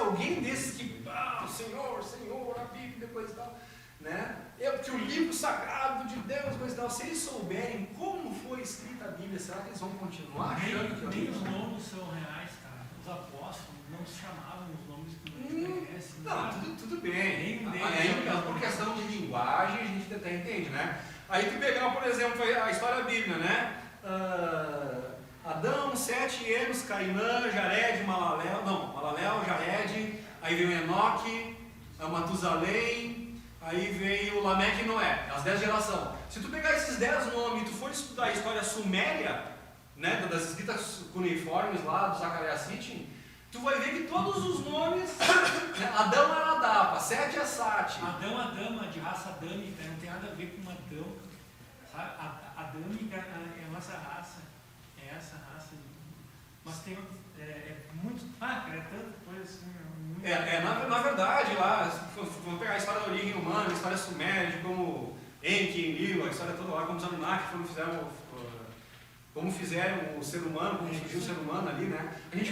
alguém desses que, Senhor, a Bíblia, coisa e tal, né? Porque o livro sagrado de Deus, coisa e tal, se eles souberem como foi escrita a Bíblia, será que eles vão continuar achando que a Nem Bíblia... os nomes são reais, cara. Os apóstolos não se chamavam os nomes que a gente conhece. Não, tudo bem. Aí, por questão de linguagem, a gente até entende, né? Aí tu pegar, por exemplo, a história da Bíblia, né? Adão, 7 anos, Cainã, Jared, Malalel, Jared, aí veio Enoque, Matusalém, aí veio Lameque e Noé, as 10 gerações. Se tu pegar esses 10 nomes e tu for estudar a história suméria, né, das escritas cuneiformes lá do Zacarias Sitchin, tu vai ver que todos os nomes, né, Adão era Adapa, Sete é Sati. Adão, Adama, de raça adâmica, não tem nada a ver com Adão. Sabe? Adâmica é a nossa raça, é essa raça. Mas tem muito. Cara, é tanta coisa assim. Na verdade, lá, vamos pegar a história da origem humana, a história suméria, de como Enki, Enlil, a história toda lá, como os Anunnaki, como fizeram o ser humano, como surgiu o ser humano ali, né? A gente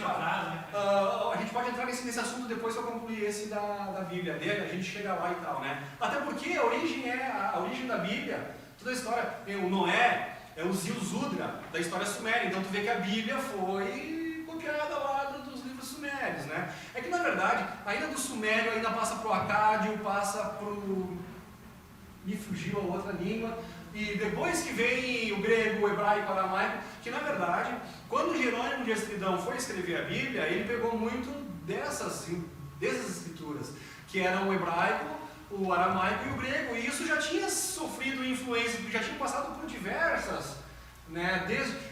pode entrar nesse assunto depois que eu concluir esse da Bíblia dele, a gente chega lá e tal, né? Até porque a origem da Bíblia, toda a história, o Noé é o Zildjian da história suméria, então tu vê que a Bíblia foi copiada lá dos livros sumérios, né? É que na verdade, ainda do sumério ainda passa pro acádio, passa pro... me fugiu a outra língua, e depois que vem o grego, o hebraico, o aramaico, que na verdade, quando Jerônimo de Estridão foi escrever a Bíblia, ele pegou muito dessas escrituras, que eram o hebraico, o aramaico e o grego, e isso já tinha sofrido influência, já tinha passado por diversas, né,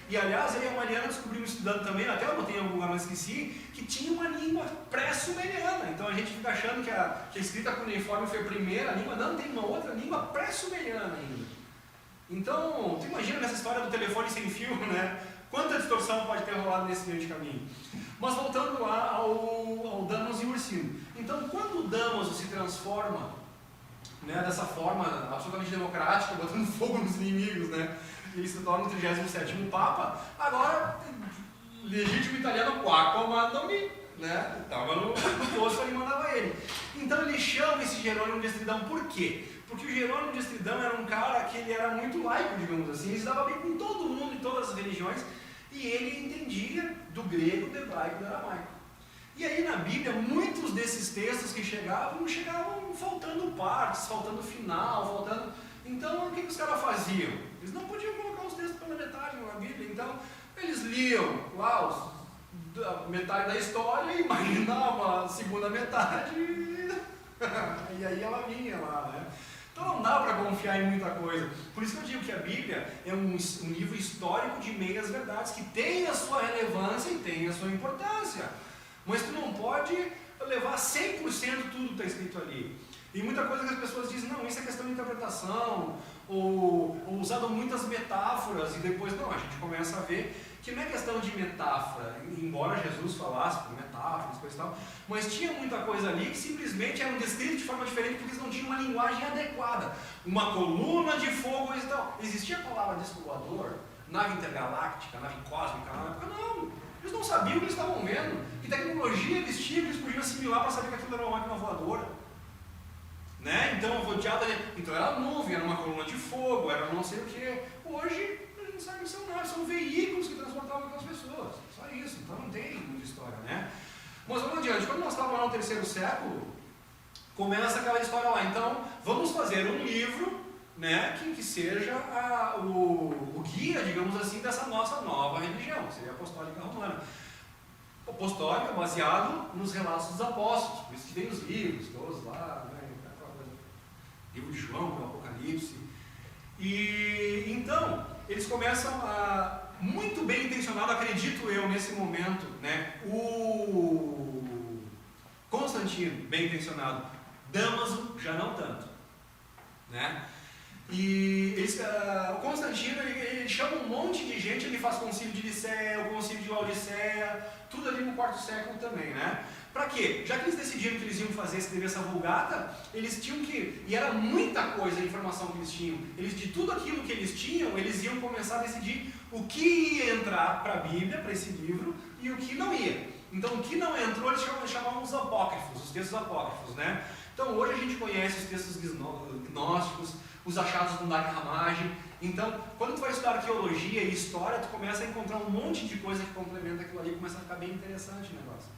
e aliás, aí a Mariana descobriu estudando também, até eu botei em algum lugar, mas esqueci, que tinha uma língua pré-sumeriana, então a gente fica achando que a escrita cuneiforme foi a primeira língua, não, tem uma outra língua pré-sumeriana ainda. Então, tu imagina nessa história do telefone sem fio, né? Quanta distorção pode ter rolado nesse meio de caminho. Mas voltando lá ao Damaso e Ursino. Então, quando o Damaso se transforma, né, dessa forma absolutamente democrática, botando fogo nos inimigos, né? E ele se torna o 37º Papa, agora, legítimo italiano, qua comando-me, né? Estava no posto ali, mandava ele. Então ele chama esse Jerônimo de Estridão, por quê? Porque o Jerônimo de Estridão era um cara que ele era muito laico, digamos assim, ele se dava bem com todo mundo, em todas as religiões, e ele entendia do grego, do hebraico e do aramaico. E aí na Bíblia, muitos desses textos que chegavam faltando partes, faltando final, faltando... Então, o que os caras faziam? Eles não podiam colocar os textos pela metade na Bíblia, então eles liam lá a metade da história e imaginavam a segunda metade e aí ela vinha lá, né? Então não dá para confiar em muita coisa. Por isso que eu digo que a Bíblia é um livro histórico de meias verdades, que tem a sua relevância e tem a sua importância. Mas tu não pode levar 100% tudo que está escrito ali. E muita coisa que as pessoas dizem, não, isso é questão de interpretação, ou usado muitas metáforas, e depois, não, a gente começa a ver que não é questão de metáfora, embora Jesus falasse por metáforas, coisa e tal, mas tinha muita coisa ali que simplesmente eram descritos de forma diferente porque eles não tinham uma linguagem adequada. Uma coluna de fogo e tal. Existia a palavra disco voador, nave intergaláctica, nave cósmica, na época, não. Eles não sabiam o que eles estavam vendo, que tecnologia eles tinham que eles podiam assimilar para saber que aquilo era uma máquina voadora. Né? Então, era nuvem, era uma coluna de fogo, era não sei o que. Hoje, a gente sabe que são veículos que transportavam aquelas pessoas. Só isso, então não tem muita história, né? Mas vamos adiante, quando nós estávamos lá no 3º século, começa aquela história lá. Então, vamos fazer um livro, né, que seja o guia, digamos assim, dessa nossa nova religião, que seria a apostólica romana. Apostólica baseado nos relatos dos apóstolos, por isso que tem os livros, todos lá, né? Livro de João, o Apocalipse. E então, eles começam muito bem intencionado, acredito eu, nesse momento, né? O Constantino, bem intencionado. Damaso, já não tanto. Né? E o Constantino, ele chama um monte de gente, ele faz concílio de Nicéia, o concílio de Laodiceia, tudo ali no 4º século também, né? Para quê? Já que eles decidiram que eles iam escrever essa Vulgata, eles tinham que, e era muita coisa a informação que eles tinham, de tudo aquilo que eles tinham, eles iam começar a decidir o que ia entrar para a Bíblia, para esse livro, e o que não ia. Então, o que não entrou, eles chamavam os apócrifos, os textos apócrifos, né? Então, hoje a gente conhece os textos gnósticos, os achados do Nag Hammadi. Então, quando tu vai estudar arqueologia e história, tu começa a encontrar um monte de coisa que complementa aquilo ali, começa a ficar bem interessante o negócio.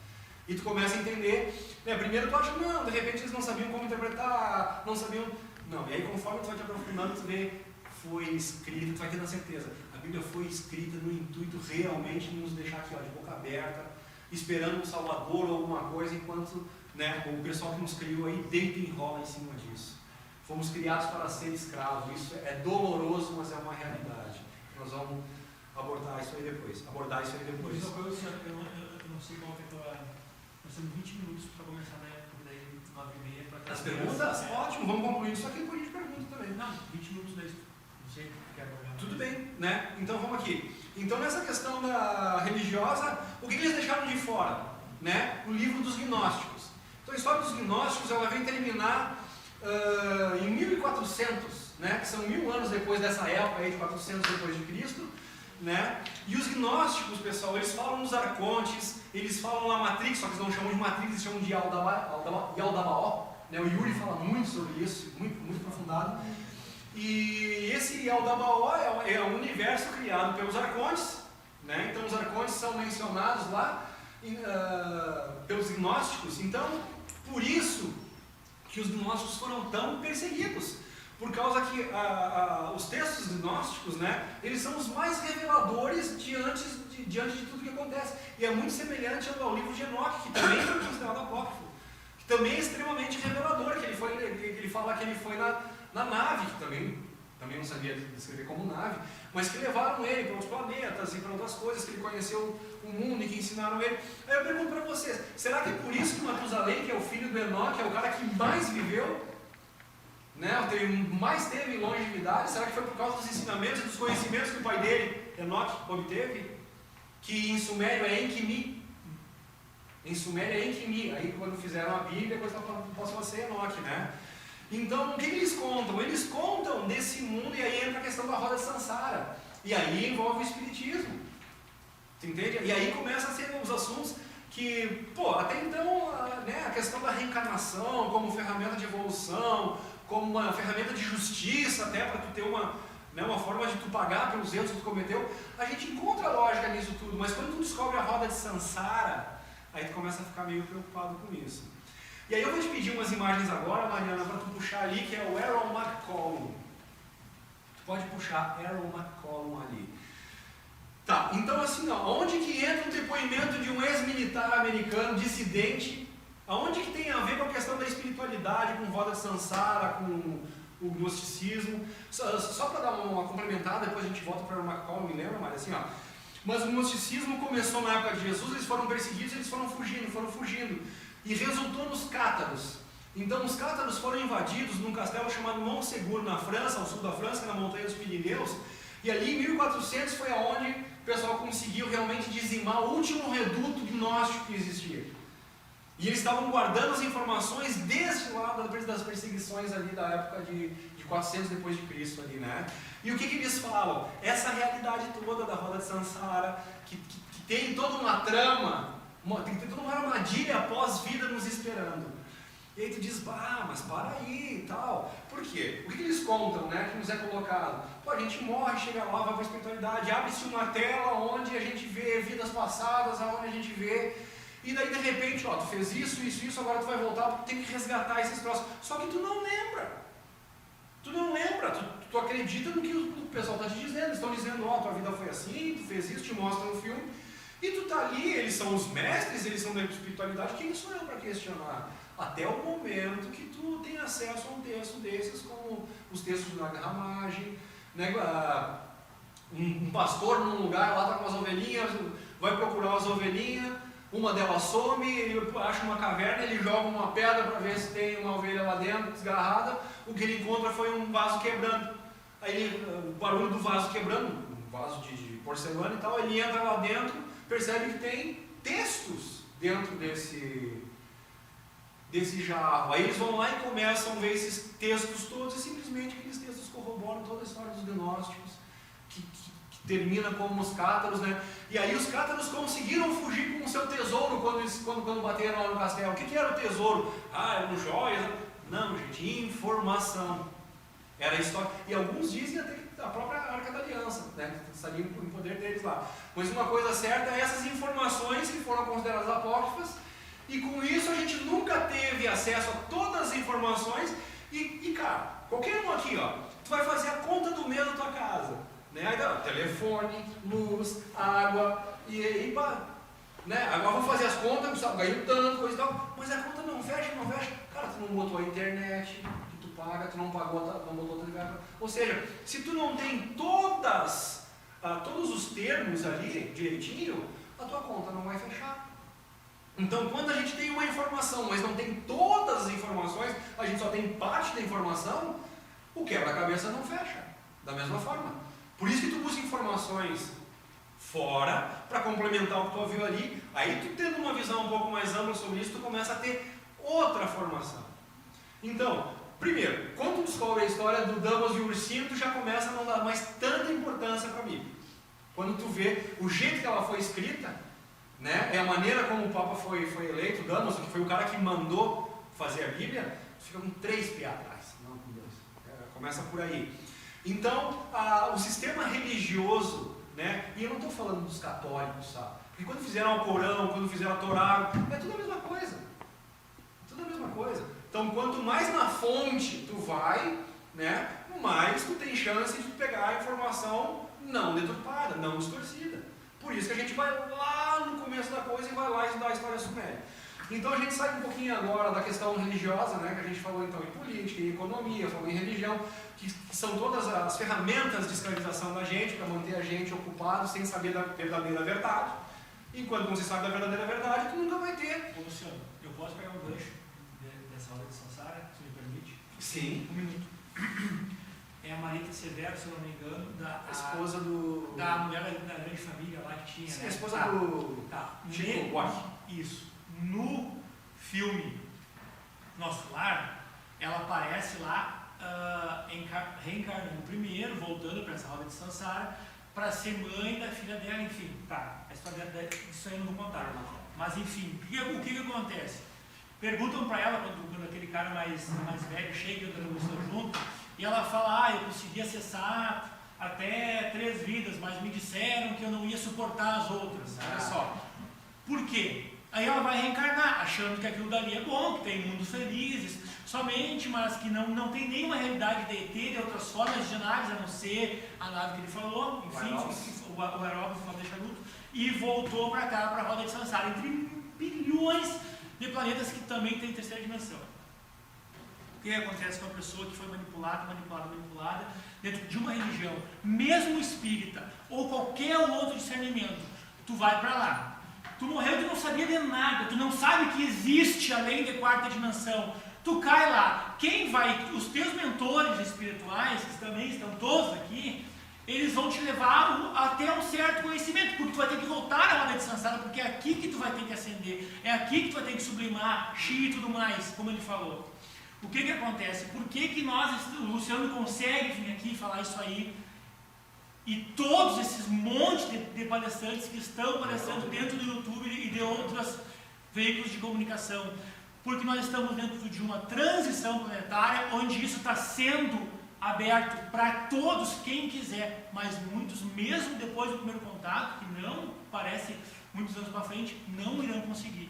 E tu começa a entender, né? Primeiro tu acha, não, de repente eles não sabiam como interpretar, não sabiam... Não, e aí conforme tu vai te aprofundando, tu vê, foi escrito, tu vai tendo a certeza. A Bíblia foi escrita no intuito realmente de nos deixar aqui, ó, de boca aberta, esperando um Salvador ou alguma coisa, enquanto, né, o pessoal que nos criou aí deita e enrola em cima disso. Fomos criados para ser escravos. Isso é doloroso, mas é uma realidade. Nós vamos abordar isso aí depois. Eu não sei qual que é a tua... Nós temos 20 minutos para começar, né? Daí 9h30. As perguntas? Ótimo, vamos concluir isso aqui, depois a gente pergunta também. Não, 20 minutos daí. Não sei o que quer abordar. Tudo bem, né? Então vamos aqui. Então nessa questão da religiosa, o que eles deixaram de fora? Né? O livro dos gnósticos. Então a história dos gnósticos, ela vem terminar em 1400, né? Que são 1000 anos depois dessa época aí de 400 depois de Cristo, né? E os gnósticos, pessoal, eles falam nos arcontes, eles falam na Matrix, só que eles não chamam de Matrix, eles chamam de Yaldabaoth, né? O Yuri fala muito sobre isso, muito aprofundado. E esse Yaldabaoth é um universo criado pelos arcontes, né? Então os arcontes são mencionados lá pelos gnósticos. Então, por isso que os gnósticos foram tão perseguidos, por causa que os textos gnósticos, né, eles são os mais reveladores diante de tudo que acontece. E é muito semelhante ao livro de Enoque, que também foi considerado apócrifo, que também é extremamente revelador, que ele fala que ele foi na nave, que também não sabia descrever como nave, mas que levaram ele para outros planetas e para outras coisas, que ele conheceu o mundo e que ensinaram ele. Aí eu pergunto para vocês, será que é por isso que Matusalém, que é o filho do Enoque, é o cara que mais viveu, né, mais teve longevidade? Será que foi por causa dos ensinamentos e dos conhecimentos que o pai dele, Enoque, obteve? Que em sumério é Enquimi. Em sumério é Enquimi. Aí quando fizeram a Bíblia, depois passou a ser Enoque, né? Então, o que eles contam? Eles contam desse mundo, e aí entra a questão da roda de Sansara. E aí envolve o espiritismo. Você entende? E aí começa a ser os assuntos que, até então, né, a questão da reencarnação como ferramenta de evolução, como uma ferramenta de justiça, até para tu ter uma forma de tu pagar pelos erros que tu cometeu, a gente encontra lógica nisso tudo, mas quando tu descobre a roda de Sansara, aí tu começa a ficar meio preocupado com isso. E aí eu vou te pedir umas imagens agora, Mariana, para tu puxar ali, que é o Aaron McCollum. Tu pode puxar Aaron McCollum ali. Tá, então assim, onde que entra o depoimento de um ex-militar americano, dissidente, aonde que tem a ver com a questão da espiritualidade, com roda de Sansara, com o gnosticismo? Só para dar uma complementada, depois a gente volta para o McCollum, me lembra, mas assim, mas o gnosticismo começou na época de Jesus, eles foram perseguidos, eles foram fugindo, e resultou nos cátaros. Então os cátaros foram invadidos num castelo chamado Montségur, na França, ao sul da França, na montanha dos Pirineus, e ali em 1400 foi aonde o pessoal conseguiu realmente dizimar o último reduto gnóstico que existia. E eles estavam guardando as informações desde lá das perseguições ali da época de 400 depois de Cristo ali, né? E o que eles falam? Essa realidade toda da roda de Sansara, que tem toda uma trama, tem toda uma armadilha pós-vida nos esperando. E aí tu diz, mas para aí e tal. Por quê? O que eles contam, né, que nos é colocado? A gente morre, chega lá, vai para a espiritualidade, abre-se uma tela onde a gente vê vidas passadas, onde a gente vê... E daí de repente, tu fez isso, agora tu vai voltar, tu tem que resgatar esses troços. Só que tu não lembra. Tu acredita no que o pessoal está te dizendo. Eles estão dizendo, tua vida foi assim, tu fez isso, te mostram um filme. E tu está ali, eles são os mestres, eles são da espiritualidade, quem sou eu para questionar? Até o momento que tu tem acesso a um texto desses, como os textos do Nag Hammadi, né? Um pastor num lugar, lá está com as ovelhinhas, vai procurar as ovelhinhas, uma delas some, ele acha uma caverna, ele joga uma pedra para ver se tem uma ovelha lá dentro, desgarrada, o que ele encontra foi um vaso quebrando. Aí o barulho do vaso quebrando, um vaso de porcelana e tal, ele entra lá dentro, percebe que tem textos dentro desse jarro. Aí eles vão lá e começam a ver esses textos todos, e simplesmente aqueles textos corroboram toda a história dos gnósticos, que termina como os cátaros, né? E aí os cátaros conseguiram fugir com o seu tesouro quando bateram lá no castelo. O que era o tesouro? Eram joias? Não, gente, informação. Era a história. E alguns dizem até que a própria Arca da Aliança, né? Estaria em poder deles lá. Mas uma coisa certa é essas informações que foram consideradas apócrifas, e com isso a gente nunca teve acesso a todas as informações. E cara, qualquer um aqui, ó, tu vai fazer a conta do mês da tua casa, né? Aí dá telefone, luz, água, e né? Agora vou fazer as contas, ganhei tanto, coisa e tal, mas a conta não fecha. Cara, tu não botou a internet que tu paga, tu não pagou, não botou outra. Ou seja, se tu não tem todos os termos ali direitinho, a tua conta não vai fechar. Então, quando a gente tem uma informação, mas não tem todas as informações, a gente só tem parte da informação, o quebra-cabeça não fecha. Da mesma forma. Por isso que tu busca informações fora, para complementar o que tu ouviu ali. Aí tu tendo uma visão um pouco mais ampla sobre isso, tu começa a ter outra formação. Então, primeiro, quando tu descobre a história do Damas e o Ursinho, tu já começa a não dar mais tanta importância para a Bíblia. Quando tu vê o jeito que ela foi escrita, né, é a maneira como o Papa foi eleito, Damas, que foi o cara que mandou fazer a Bíblia, tu fica com 3 pés atrás, não com 2. Começa por aí. Então, o sistema religioso, né, e eu não estou falando dos católicos, sabe? Porque quando fizeram o Alcorão, quando fizeram a Torá, é tudo a mesma coisa. Tudo a mesma coisa. Então, quanto mais na fonte tu vai, né, mais tu tem chance de pegar a informação não deturpada, não distorcida. Por isso que a gente vai lá no começo da coisa e vai lá estudar a história suméria. Então a gente sai um pouquinho agora da questão religiosa, né, que a gente falou então em política, em economia, falou em religião, que são todas as ferramentas de escravização da gente, para manter a gente ocupado sem saber da verdadeira verdade. Enquanto não se sabe da verdadeira verdade, tu nunca vai ter. Ô, Luciano, eu posso pegar um gancho dessa roda de Sansara, se me permite? Sim. 1 minuto. É a Marita Severo, se eu não me engano, a esposa da mulher da grande família lá que tinha. Sim, né? a esposa do Chico Buarque. Isso. No filme Nosso Lar, ela aparece lá reencarnando primeiro, voltando para essa roda de Sansara, para ser mãe da filha dela, enfim. Tá, a história disso aí eu não vou contar. Mas enfim, o que acontece? Perguntam para ela, quando aquele cara mais velho chega e outra pessoa junto, e ela fala, eu consegui acessar até 3 vidas, mas me disseram que eu não ia suportar as outras. Olha só. Por quê? Aí ela vai reencarnar, achando que aquilo dali é bom, que tem mundos felizes, somente, mas que não tem nenhuma realidade de ET, de outras formas de naves, a não ser a nave que ele falou, enfim, o aerógrafo, o charuto, e voltou para cá, para a roda de Sansara, entre bilhões de planetas que também tem terceira dimensão. O que acontece com a pessoa que foi manipulada dentro de uma religião, mesmo espírita, ou qualquer outro discernimento, tu vai para lá. Tu morreu, tu não sabia de nada, tu não sabe que existe além de 4ª dimensão. Tu cai lá. Quem vai, os teus mentores espirituais, que também estão todos aqui, eles vão te levar até um certo conhecimento, porque tu vai ter que voltar à roda de Sansara, porque é aqui que tu vai ter que ascender, é aqui que tu vai ter que sublimar, chi e tudo mais, como ele falou. O que acontece? Por que o Luciano consegue vir aqui e falar isso aí? E todos esses montes de palestrantes que estão palestrando dentro do YouTube e de outros veículos de comunicação. Porque nós estamos dentro de uma transição planetária, onde isso está sendo aberto para todos, quem quiser. Mas muitos, mesmo depois do primeiro contato, que não parece muitos anos para frente, não irão conseguir.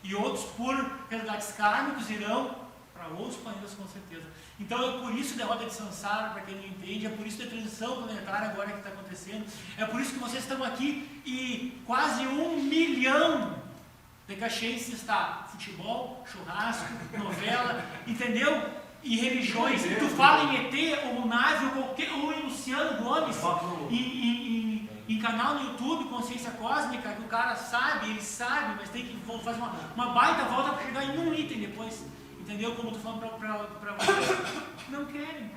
E outros, por realidades kármicos, irão para outros planetas com certeza. Então é por isso da roda de Sansara, para quem não entende, é por isso da transição planetária agora que está acontecendo, é por isso que vocês estão aqui e quase 1 milhão de caxenses está futebol, churrasco, novela, entendeu? E religiões. E tu fala em ET, ou nave, ou em Luciano Gomes, em canal no YouTube, Consciência Cósmica, que o cara sabe, ele sabe, mas tem que fazer uma baita volta para chegar em um item depois. Entendeu? Como eu estou falando para vocês. Não querem.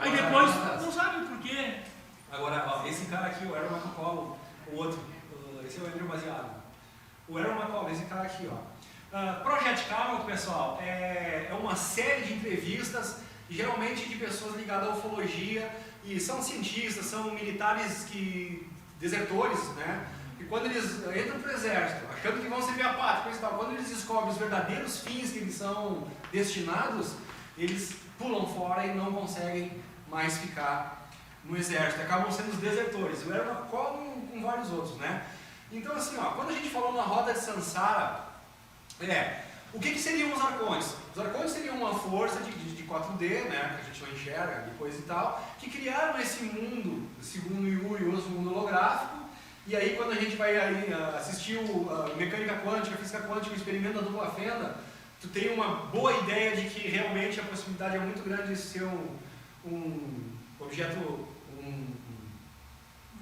Aí depois não sabem por quê. Agora, ó, esse cara aqui, o Aaron McCall, o outro, esse é o Andrew Baseado. O Aaron McCall, esse cara aqui, ó. Project Karma, pessoal, é uma série de entrevistas e geralmente de pessoas ligadas à ufologia, e são cientistas, são militares desertores, né? E quando eles entram para o exército, achando que vão servir a pátria, quando eles descobrem os verdadeiros fins que eles são destinados, eles pulam fora e não conseguem mais ficar no exército, acabam sendo os desertores. Eu era com vários outros, né? Então assim, quando a gente falou na roda de Sansara, o que seriam os arcontes? Os arcontes seriam uma força de 4D, né, que a gente não enxerga depois e tal, que criaram esse mundo, segundo o Yu usa o mundo holográfico. E aí quando a gente vai assistir mecânica quântica, física quântica, o experimento da dupla fenda, tu tem uma boa ideia de que realmente a possibilidade é muito grande de ser um objeto,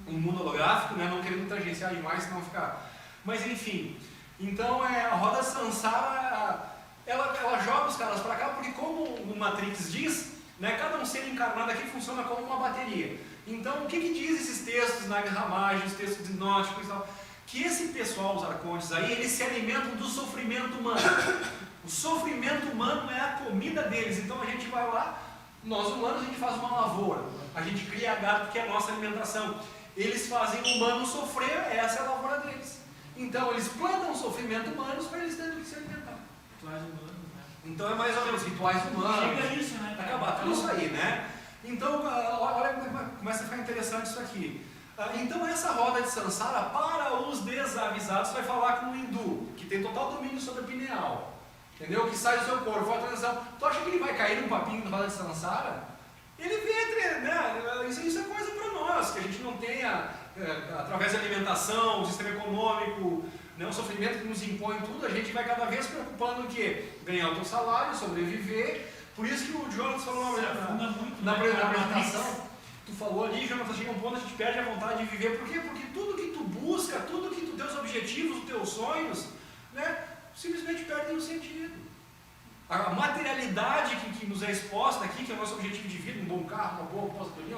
um mundo holográfico, né, não querendo tangenciar demais, senão ficar... Mas enfim, então a roda Sansara, ela joga os caras para cá, porque como o Matrix diz, né, cada um ser encarnado aqui funciona como uma bateria. Então, o que diz esses textos, Nag Hammadi, os textos gnósticos e tal? Que esse pessoal, os arcontes aí, eles se alimentam do sofrimento humano. O sofrimento humano é a comida deles. Então a gente vai lá, nós humanos a gente faz uma lavoura, a gente cria gado que é a nossa alimentação. Eles fazem o humano sofrer, essa é a lavoura deles. Então eles plantam sofrimento humanos para eles terem que se alimentar. Rituais humanos, né? Então é mais ou menos rituais humanos. Chega isso, né? Acabar tudo isso aí, né? Então, olha como começa a ficar interessante isso aqui. Então essa roda de Sansara, para os desavisados, vai falar com o hindu, que tem total domínio sobre a pineal. Entendeu? Que sai do seu corpo, foi a transição. Tu acha que ele vai cair num papinho da roda de Sansara? Ele vê, né? Isso é coisa para nós, que a gente não tenha, através da alimentação, o sistema econômico, né, o sofrimento que nos impõe tudo, a gente vai cada vez preocupando o quê? Ganhar o teu salário, sobreviver. Por isso que o Jonas falou na apresentação, tu falou ali, Jonas, chega um ponto a gente perde a vontade de viver. Por quê? Porque tudo que tu busca, tudo que tu teus objetivos, os teus sonhos, né, simplesmente perdem o sentido. A materialidade que nos é exposta aqui, que é o nosso objetivo de vida, um bom carro, uma boa aposentadoria,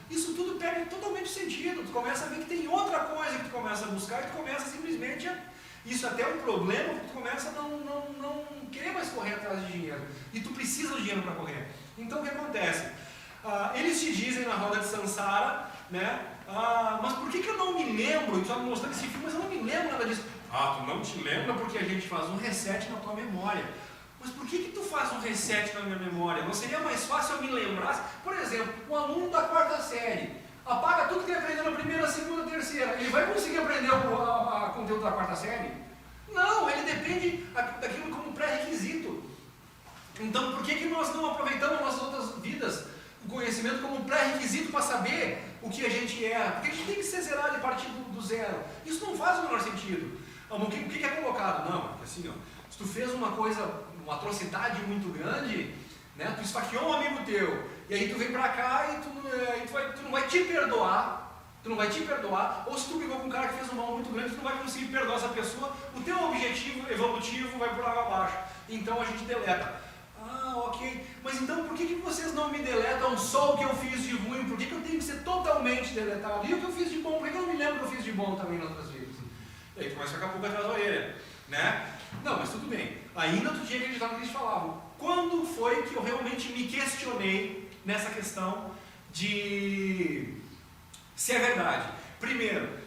isso tudo perde totalmente o sentido. Tu começa a ver que tem outra coisa que tu começa a buscar e tu começa simplesmente isso até é um problema, porque tu começa a não querer mais correr atrás de dinheiro. E tu precisa do dinheiro para correr. Então o que acontece? Eles te dizem na roda de Sansara, né? Mas por que eu não me lembro? E tu está me mostrando esse filme, mas eu não me lembro nada disso. Tu não te lembra porque a gente faz um reset na tua memória. Mas por que tu faz um reset na minha memória? Não seria mais fácil eu me lembrar? Por exemplo, um aluno da 4ª série apaga tudo que ele aprendeu na primeira, segunda, terceira. Ele vai conseguir aprender o conteúdo da 4ª série? Não, ele depende daquilo como pré-requisito. Então, por que nós não aproveitamos nossas outras vidas, o conhecimento como pré-requisito para saber o que a gente é? Por que a gente tem que ser zerado e partir do zero? Isso não faz o menor sentido. O que é colocado? Não, assim, se tu fez uma coisa, uma atrocidade muito grande, né, tu esfaqueou um amigo teu, e aí tu vem pra cá e tu não vai te perdoar, ou se tu brigou com um cara que fez um mal muito grande, tu não vai conseguir perdoar essa pessoa, o teu objetivo evolutivo vai por água abaixo. Então a gente deleta. Ok, mas então por que vocês não me deletam só o que eu fiz de ruim? Por que eu tenho que ser totalmente deletado? E o que eu fiz de bom? Por que eu não me lembro que eu fiz de bom também nas outras vezes? E aí tu começa a ficar um pouco atrás da orelha, né? Não, mas tudo bem. Ainda tu tinha que acreditar no que eles falavam. Quando foi que eu realmente me questionei nessa questão de se é verdade? Primeiro,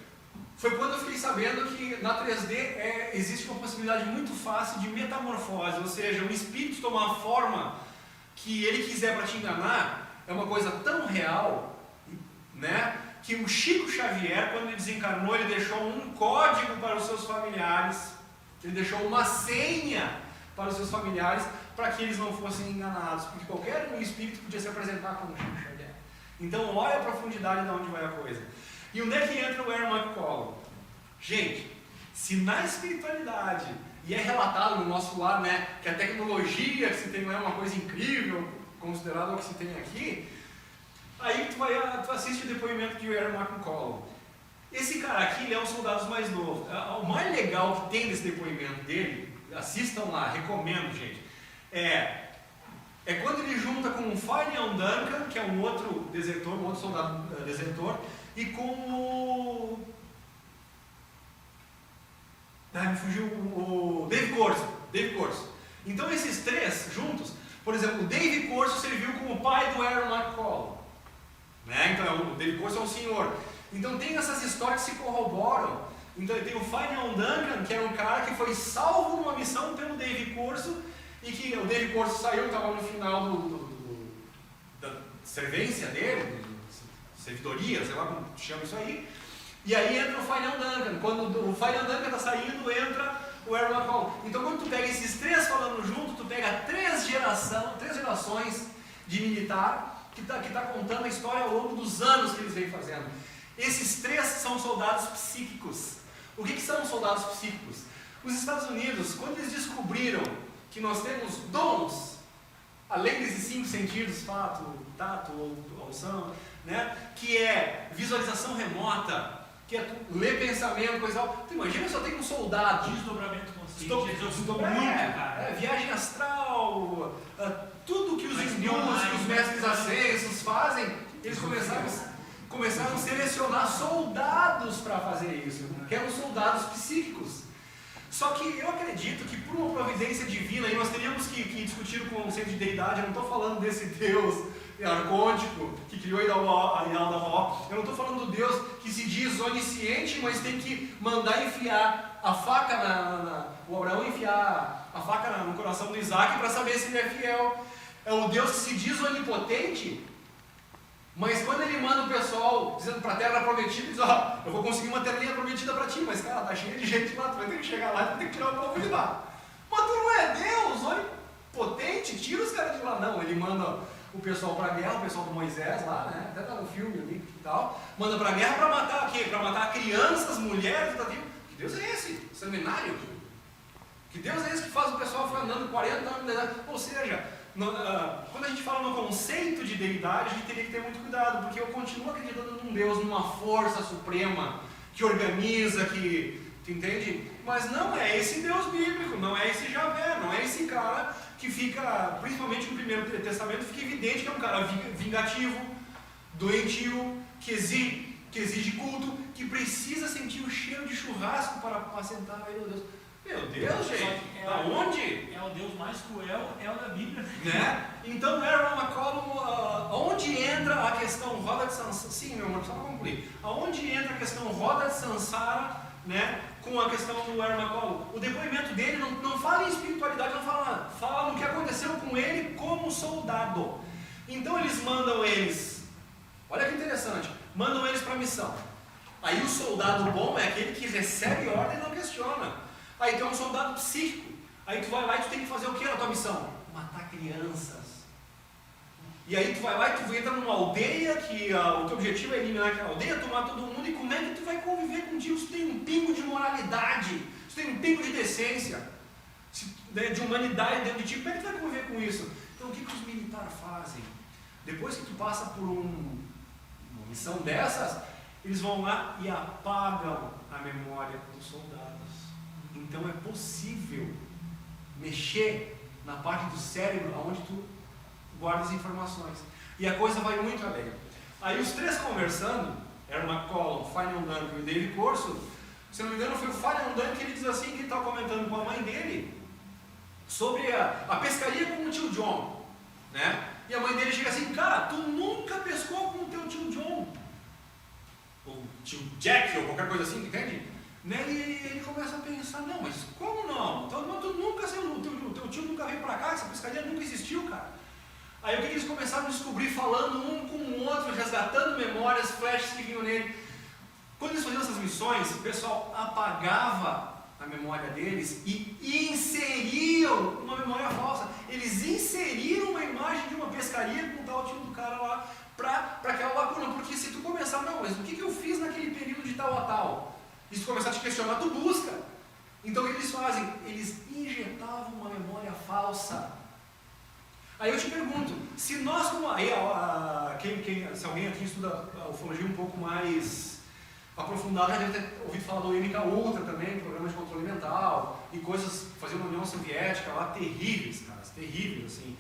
foi quando eu fiquei sabendo que na 3D existe uma possibilidade muito fácil de metamorfose, ou seja, o espírito tomar a forma que ele quiser para te enganar, é uma coisa tão real, né, que o Chico Xavier, quando ele desencarnou, ele deixou um código para os seus familiares, ele deixou uma senha para os seus familiares, para que eles não fossem enganados, porque qualquer um espírito podia se apresentar como Chico Xavier. Então olha a profundidade de onde vai a coisa. E onde é que entra o Aaron McCollum? Gente, se na espiritualidade, e é relatado no nosso lar, né, que a tecnologia que se tem lá é uma coisa incrível, considerado o que se tem aqui, aí tu assiste o depoimento de Aaron McCollum. Esse cara aqui, ele é um dos soldados mais novos. O mais legal que tem desse depoimento dele, assistam lá, recomendo, gente, é quando ele junta com o Farian Duncan, que é um outro desertor, um outro soldado desertor, e com o... me fugiu o Dave Corso. Então esses três juntos Por exemplo, o Dave Corso serviu como pai do Aaron McCollum, né? Então o Dave Corso é um senhor. Então tem essas histórias que se corroboram. Então tem o Final Duncan, que era um cara que foi salvo numa missão pelo Dave Corso, e que o Dave Corso saiu, estava no final da servência dele, servidoria, sei lá como chama isso aí, e aí entra o Final Duncan. Quando o Final Duncan está saindo, entra o Aaron McCollum. Então quando tu pega esses três falando junto, tu pega três gerações de militar que tá contando a história ao longo dos anos que eles vêm fazendo. Esses três são soldados psíquicos. O que são soldados psíquicos? Os Estados Unidos, quando eles descobriram que nós temos dons, além desses 5 sentidos, fato, tato, audição, né? Que é visualização remota, que é ler pensamento, coisa tal. Tu imagina só tem um soldado. Desdobramento consciente, viagem astral, tudo que os hindus, que os mestres ascensos fazem, eles começaram a selecionar soldados para fazer isso, que eram soldados psíquicos. Só que eu acredito que por uma providência divina, e nós teríamos que discutir o conceito de deidade. Eu não estou falando desse Deus arcôntico que criou a Yaldabaoth. Eu não estou falando do Deus que se diz onisciente, mas tem que mandar enfiar a faca o Abraão enfiar a faca no coração do Isaac para saber se ele é fiel. É o Deus que se diz onipotente, mas quando ele manda o pessoal dizendo para a terra prometida, diz: ó, eu vou conseguir uma terrinha prometida para ti, mas cara, tá cheio de gente lá, tu vai ter que chegar lá e vai ter que tirar o povo de lá. Mas tu não é Deus, onipotente, tira os caras de lá. Não, ele manda o pessoal para a guerra, o pessoal do Moisés lá, né? Até tá no filme ali e tal, manda para a guerra para matar o quê? Para matar crianças, mulheres, tá? Que Deus é esse? Seminário? Que Deus é esse que faz o pessoal ficar andando 40 anos no deserto? Ou seja, quando a gente fala no conceito de deidade, a gente teria que ter muito cuidado, porque eu continuo acreditando num Deus, numa força suprema, que organiza, que... Tu entende? Mas não é esse Deus bíblico, não é esse Javé, não é esse cara que fica, principalmente no Primeiro Testamento, fica evidente que é um cara vingativo, doentio, que exige culto, que precisa sentir o cheiro de churrasco para apacentar. Ai, meu Deus. Meu Deus, gente, da onde? É o Deus mais cruel, é o da Bíblia. Né? Então, Aaron McCollum, onde entra a questão roda de Sansara? Sim, meu amor, só para concluir. Aonde entra a questão roda de Sansara, né, com a questão do Aaron McCollum? O depoimento dele não fala em espiritualidade, não fala nada. Fala no que aconteceu com ele como soldado. Então, eles mandam eles, olha que interessante, mandam eles para a missão. Aí o soldado bom é aquele que recebe ordem e não questiona. Aí tem um soldado psíquico. Aí tu vai lá e tu tem que fazer o que na tua missão? Matar crianças. E aí tu vai lá e tu entra numa aldeia que o teu objetivo é eliminar aquela aldeia, tomar todo mundo. E como é que tu vai conviver contigo se tu tem um pingo de moralidade, se tu tem um pingo de decência, de humanidade dentro de ti? Como é que tu vai conviver com isso? Então o que os militares fazem? Depois que tu passa por uma missão dessas, eles vão lá e apagam a memória dos soldados. Então é possível mexer na parte do cérebro onde tu guarda as informações. E a coisa vai muito além. Aí os três conversando, Aaron McCollum, Final Duncan e o Dave Corso, se não me engano foi o Final Duncan que ele diz assim, que ele estava comentando com a mãe dele sobre a pescaria com o tio John, né? E a mãe dele chega assim: cara, tu nunca pescou com o teu tio John, ou tio Jack, ou qualquer coisa assim, entende? Né? E ele começa a pensar: não, mas como não? Então, tu nunca, o teu tio nunca veio pra cá, essa pescaria nunca existiu, cara. Aí o que eles começaram a descobrir, falando um com o outro, resgatando memórias, flashes que vinham nele. Quando eles faziam essas missões, o pessoal apagava a memória deles e inseriam uma memória falsa. Eles inseriram uma imagem de uma pescaria com o tal tio do cara lá para aquela lacuna. Porque se tu começar: não, mas o que eu fiz naquele período de tal a tal? E se tu começar a te questionar, tu busca. Então o que eles fazem? Eles injetavam uma memória falsa. Aí eu te pergunto, se nós como... Aí, se alguém aqui estuda a ufologia um pouco mais aprofundado, já deve ter ouvido falar do MK Ultra também, programa de controle mental, e coisas faziam na União Soviética lá, terríveis, caras, terríveis, assim.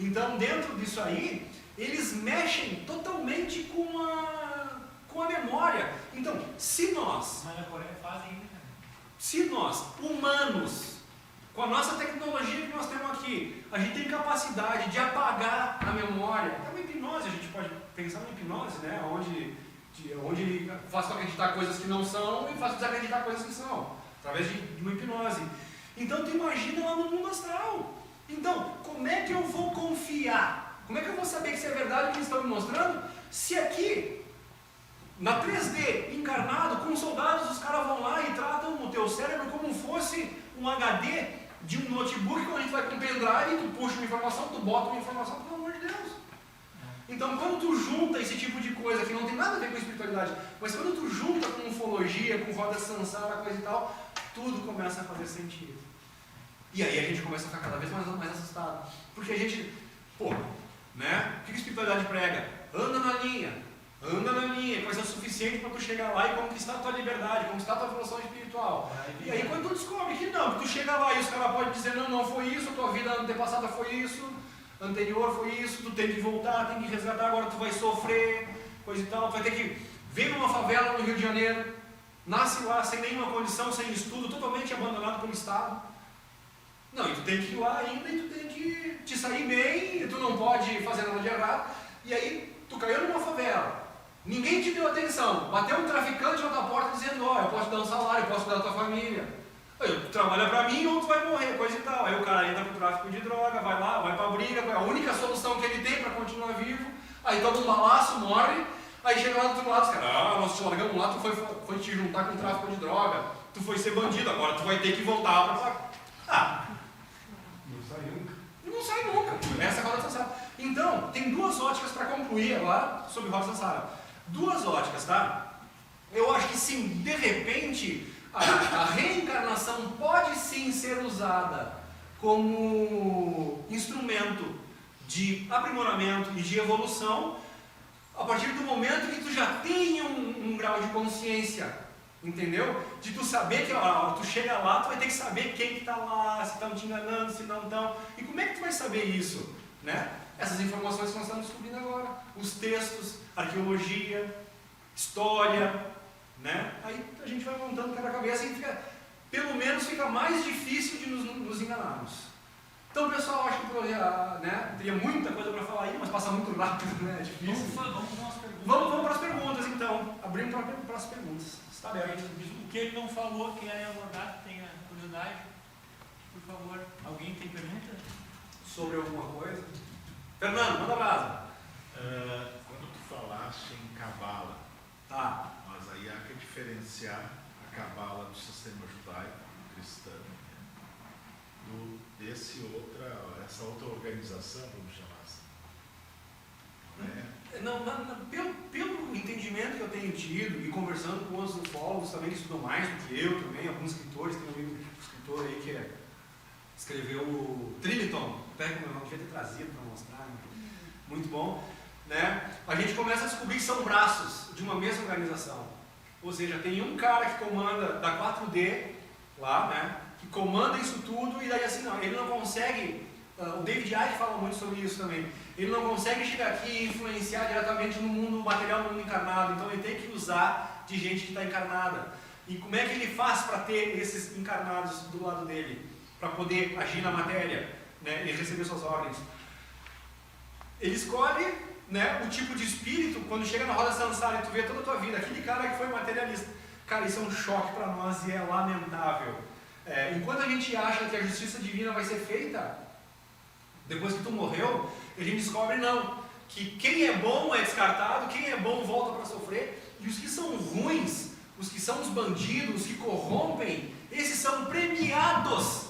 Então, dentro disso aí, eles mexem totalmente com a memória. Então, se nós... Mas na Coreia fazem, né? Se nós, humanos, Com a nossa tecnologia que nós temos aqui, a gente tem capacidade de apagar a memória. É uma hipnose, a gente pode pensar na hipnose, né? Onde faz tu acreditar coisas que não são e faz tu desacreditar coisas que são, através de uma hipnose. Então tu imagina lá no mundo astral. Então, como é que eu vou confiar? Como é que eu vou saber que isso é verdade o que eles estão me mostrando? Se aqui, na 3D, encarnado, com soldados, os caras vão lá e tratam o teu cérebro como fosse um HD de um notebook, quando a gente vai com um pendrive, tu puxa uma informação, tu bota uma informação, pelo amor de Deus. Então, quando tu junta esse tipo de coisa, que não tem nada a ver com espiritualidade, mas quando tu junta com ufologia, com roda samsara, coisa e tal, tudo começa a fazer sentido. E aí a gente começa a ficar cada vez mais assustado. Porque a gente, né? O que a espiritualidade prega? Anda na linha, coisa suficiente para tu chegar lá e conquistar a tua liberdade, conquistar a tua evolução espiritual. E aí quando tu descobre que não, que tu chega lá e os caras podem dizer, não foi isso, a tua vida antepassada foi isso, anterior foi isso, tu tem que voltar, tem que resgatar, agora tu vai sofrer, coisa e tal, tu vai ter que vir numa favela no Rio de Janeiro, nasce lá sem nenhuma condição, sem estudo, totalmente abandonado pelo Estado. Não, e tu tem que ir lá ainda e tu tem que te sair bem, e tu não pode fazer nada de errado, e aí tu caiu numa favela, ninguém te deu atenção, bateu um traficante na tua porta dizendo, eu posso te dar um salário, eu posso cuidar da tua família, aí, tu trabalha pra mim ou tu vai morrer, coisa e tal. Aí o cara entra pro tráfico de droga, vai lá, vai pra briga, é a única solução que ele tem pra continuar vivo, aí toma um balaço, morre, aí chega lá do outro lado, os caras, nós te largamos lá, tu foi te juntar com o tráfico de droga, tu foi ser bandido, agora tu vai ter que voltar pra... Não sai nunca. Essa é a roda samsara. Então, tem duas óticas para concluir agora sobre roda samsara. Duas óticas, tá? Eu acho que sim, de repente, a reencarnação pode sim ser usada como instrumento de aprimoramento e de evolução a partir do momento que tu já tem um grau de consciência. Entendeu? De tu saber que tu chega lá, tu vai ter que saber quem que está lá, se estão te enganando, se não estão. E como é que tu vai saber isso? Né? Essas informações que nós estamos descobrindo agora. Os textos, arqueologia, história, né? Aí a gente vai montando quebra-cabeça e pelo menos fica mais difícil de nos enganarmos. Então, pessoal, acho que teria muita coisa para falar aí, mas passa muito rápido, né? É difícil. Vamos para as perguntas, então. Abrimos para as perguntas. Está aberto. O que ele não falou, quem é abordado, tem a curiosidade, por favor. Alguém tem pergunta? Sobre alguma coisa? Fernando, manda brasa. Quando tu falaste em cabala, mas aí há que diferenciar a cabala do sistema judaico, cristão, essa outra organização, vamos chamar assim. Pelo entendimento que eu tenho tido e conversando com outros ufólogos também que estudam mais do que eu também, alguns escritores, tem um amigo escritor aí que escreveu o Triniton, até como eu não devia ter trazido para mostrar, né? Muito bom, né? A gente começa a descobrir que são braços de uma mesma organização, ou seja, tem um cara que comanda da 4D lá, né? Que comanda isso tudo e daí assim, não, ele não consegue, o David Icke fala muito sobre isso também, ele não consegue chegar aqui e influenciar diretamente no mundo material, no mundo encarnado, então ele tem que usar de gente que está encarnada. E como é que ele faz para ter esses encarnados do lado dele? Para poder agir na matéria, né, e receber suas ordens? Ele escolhe, né, o tipo de espírito, quando chega na roda samsara e tu vê toda a tua vida, aquele cara que foi materialista. Cara, isso é um choque para nós e é lamentável. Enquanto a gente acha que a justiça divina vai ser feita depois que tu morreu, a gente descobre não, que quem é bom é descartado, quem é bom volta para sofrer, e os que são ruins, os que são os bandidos, os que corrompem, esses são premiados.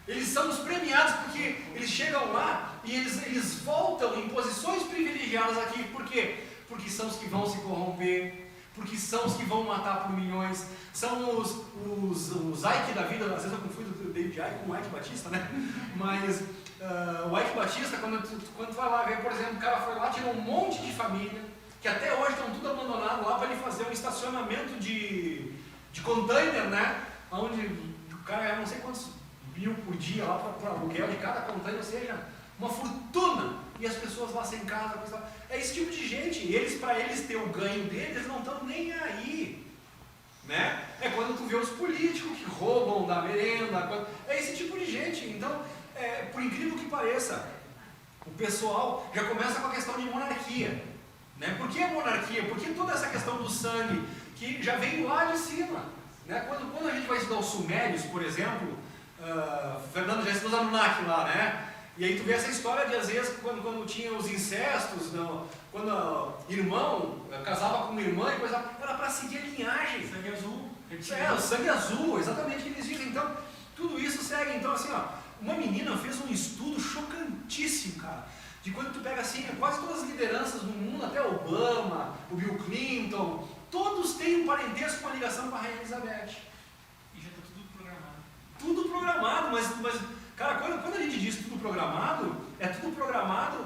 Eles são os premiados porque eles chegam lá e eles voltam em posições privilegiadas aqui. Por quê? Porque são os que vão se corromper, porque são os que vão matar por milhões, são os Ike da vida. Às vezes eu confundo o David Icke com o Ike Batista, né? Mas o Ike Batista, quando tu vai lá ver, por exemplo, o cara foi lá, tirou um monte de família, que até hoje estão tudo abandonado lá para ele fazer um estacionamento de container, né? Onde o cara ganha não sei quantos mil por dia lá para aluguel de cada container, ou seja, uma fortuna, e as pessoas lá sem casa, é esse tipo de gente, para eles ter o ganho deles, não estão nem aí, né? É quando tu vê os políticos que roubam da merenda, é esse tipo de gente. Então, por incrível que pareça, o pessoal já começa com a questão de monarquia, né? Por que a monarquia? Porque toda essa questão do sangue, que já vem lá de cima, né? Quando a gente vai estudar os sumérios, por exemplo, Fernando já estudou os Anunnaki lá, né? E aí tu vê essa história de, às vezes, quando tinha os incestos, quando irmão casava com uma irmã e coisa, era para seguir a linhagem. Sangue azul. O sangue azul, exatamente o que eles dizem. Então, tudo isso segue. Então, assim, ó, uma menina fez um estudo chocantíssimo, cara, de quando tu pega, assim, quase todas as lideranças do mundo, até Obama, o Bill Clinton, todos têm um parentesco, uma ligação com a Rainha Elizabeth. E já está tudo programado. Tudo programado, mas cara, quando a gente diz tudo programado, é tudo programado,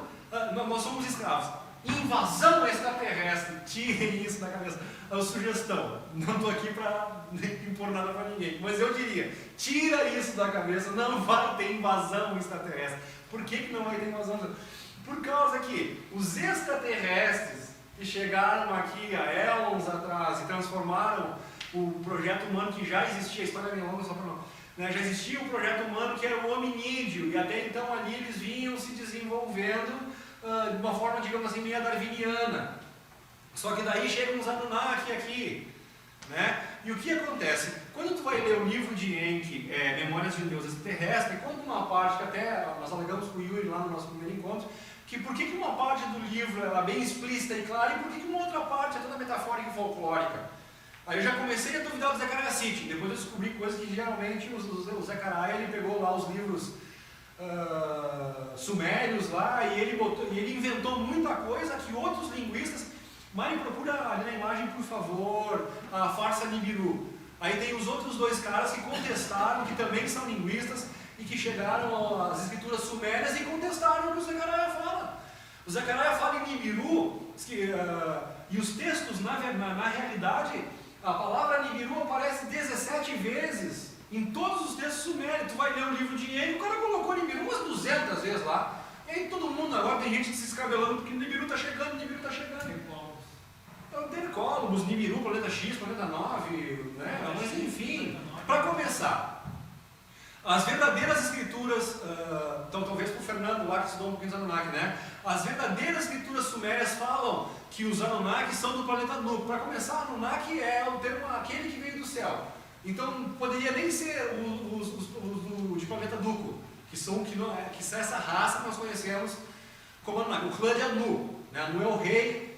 nós somos escravos. Invasão extraterrestre, tirem isso da cabeça. É uma sugestão, não estou aqui para impor nada para ninguém, mas eu diria, tira isso da cabeça, não vai ter invasão extraterrestre. Por que não vai ter invasão extraterrestre? Por causa que os extraterrestres que chegaram aqui há éons atrás e transformaram o projeto humano que já existia, a história é bem longa, só para não... Já existia um projeto humano que era o hominídeo, e até então ali eles vinham se desenvolvendo de uma forma, digamos assim, meio darwiniana. Só que daí chegam os Anunnaki aqui, né? E o que acontece? Quando tu vai ler o livro de Enki, Memórias de um Deus Extraterrestre, conta uma parte que até nós alegamos com o Yuri lá no nosso primeiro encontro, que por que uma parte do livro ela é bem explícita e clara, e por que uma outra parte é toda metafórica e folclórica. Aí eu já comecei a duvidar do Zecharia Sitchin, depois eu descobri coisas que geralmente o Zecharia, ele pegou lá os livros sumérios lá, e ele inventou muita coisa que outros linguistas... Mari, procura ali na imagem, por favor, a farsa Nibiru. Aí tem os outros dois caras que contestaram, que também são linguistas, e que chegaram às escrituras sumérias e contestaram o que o Zecharia fala. O Zecharia fala em Nibiru, e os textos, na realidade, a palavra Nibiru aparece 17 vezes em todos os textos sumérios. Tu vai ler o livro de Enki, o cara colocou Nibiru umas 200 vezes lá. E aí todo mundo, agora tem gente se escabelando porque Nibiru está chegando, Nibiru está chegando. Tercólogos, Nibiru, planeta X, planeta 9, né? Mas enfim, para começar, as verdadeiras escrituras, então talvez para o Fernando lá que estudou um pouquinho os Anunnaki, né? As verdadeiras escrituras sumérias falam que os Anunnaki são do planeta Nuco. Para começar, Anunnaki é o termo aquele que veio do céu. Então poderia nem ser os de planeta Nuco, que são essa raça que nós conhecemos como Anunnaki. O clã de Anu, né? Anu é o rei.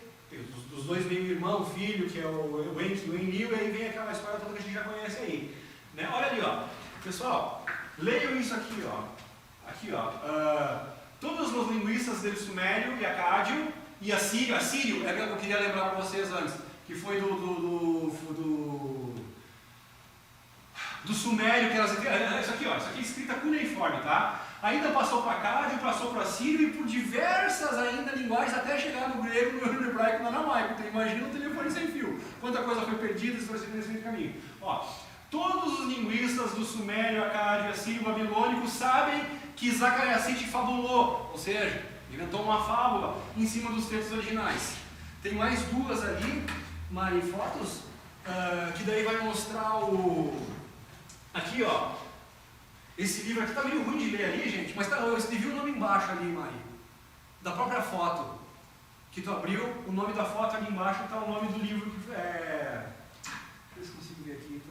Os dois meio-irmão, filho, que é o Enki e o Enlil, e aí vem aquela história toda que a gente já conhece aí. Né? Olha ali, ó. Pessoal, leiam isso aqui, ó. Aqui, ó. Todos os linguistas dele, Sumério e Acádio, e Assírio, é o que eu queria lembrar para vocês antes, que foi do Sumério, que era isso aqui, ó. Isso aqui é escrita cuneiforme, tá? Ainda passou para Acádio, passou para Sírio e por diversas ainda linguagens até chegar no grego, no hebraico, no aramaico. Então imagina um telefone sem fio. Quanta coisa foi perdida e foi seguindo esse caminho. Ó, todos os linguistas do Sumério, Acádio, Assírio, Babilônico sabem que Zecharia Sitchin fabulou, ou seja, inventou uma fábula em cima dos textos originais. Tem mais duas ali, Mari, fotos, que daí vai mostrar aqui, ó. Esse livro aqui está meio ruim de ler ali, gente, mas eu escrevi o nome embaixo ali, Mari, da própria foto. Que tu abriu, o nome da foto ali embaixo está o nome do livro que deixa eu ver se consigo ver aqui.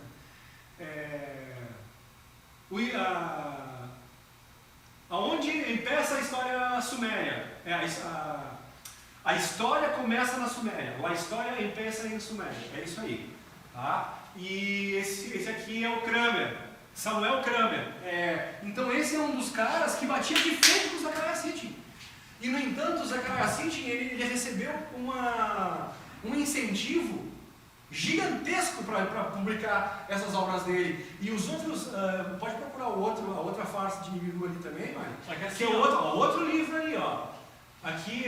Aonde empieza a história suméria? A história começa na Suméria, a história empieza em Suméria, é isso aí. Tá? E esse aqui é o Kramer. Samuel Kramer. Então esse é um dos caras que batia de frente com o Zecharia Sitchin. E no entanto, o Zecharia Sitchin ele recebeu um incentivo gigantesco para publicar essas obras dele. E os outros, pode procurar a outra farsa de Nibiru ali também, Mari? Que é o outro livro ali, ó. Aqui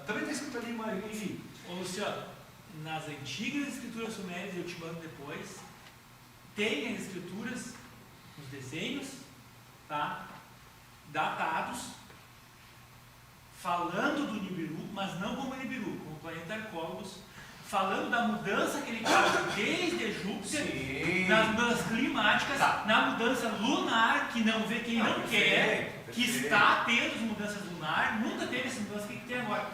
também está escrito ali, Mari, enfim. Ô Luciano, nas antigas escrituras sumérias, eu te mando depois, tem as escrituras, os desenhos, tá? Datados, falando do Nibiru, mas não como Nibiru, como planeta Arcólogos, falando da mudança que ele causa desde Júpiter, nas mudanças climáticas, na mudança lunar, que não vê quem não quer, que está tendo as mudanças lunares, nunca teve essa mudança que tem agora.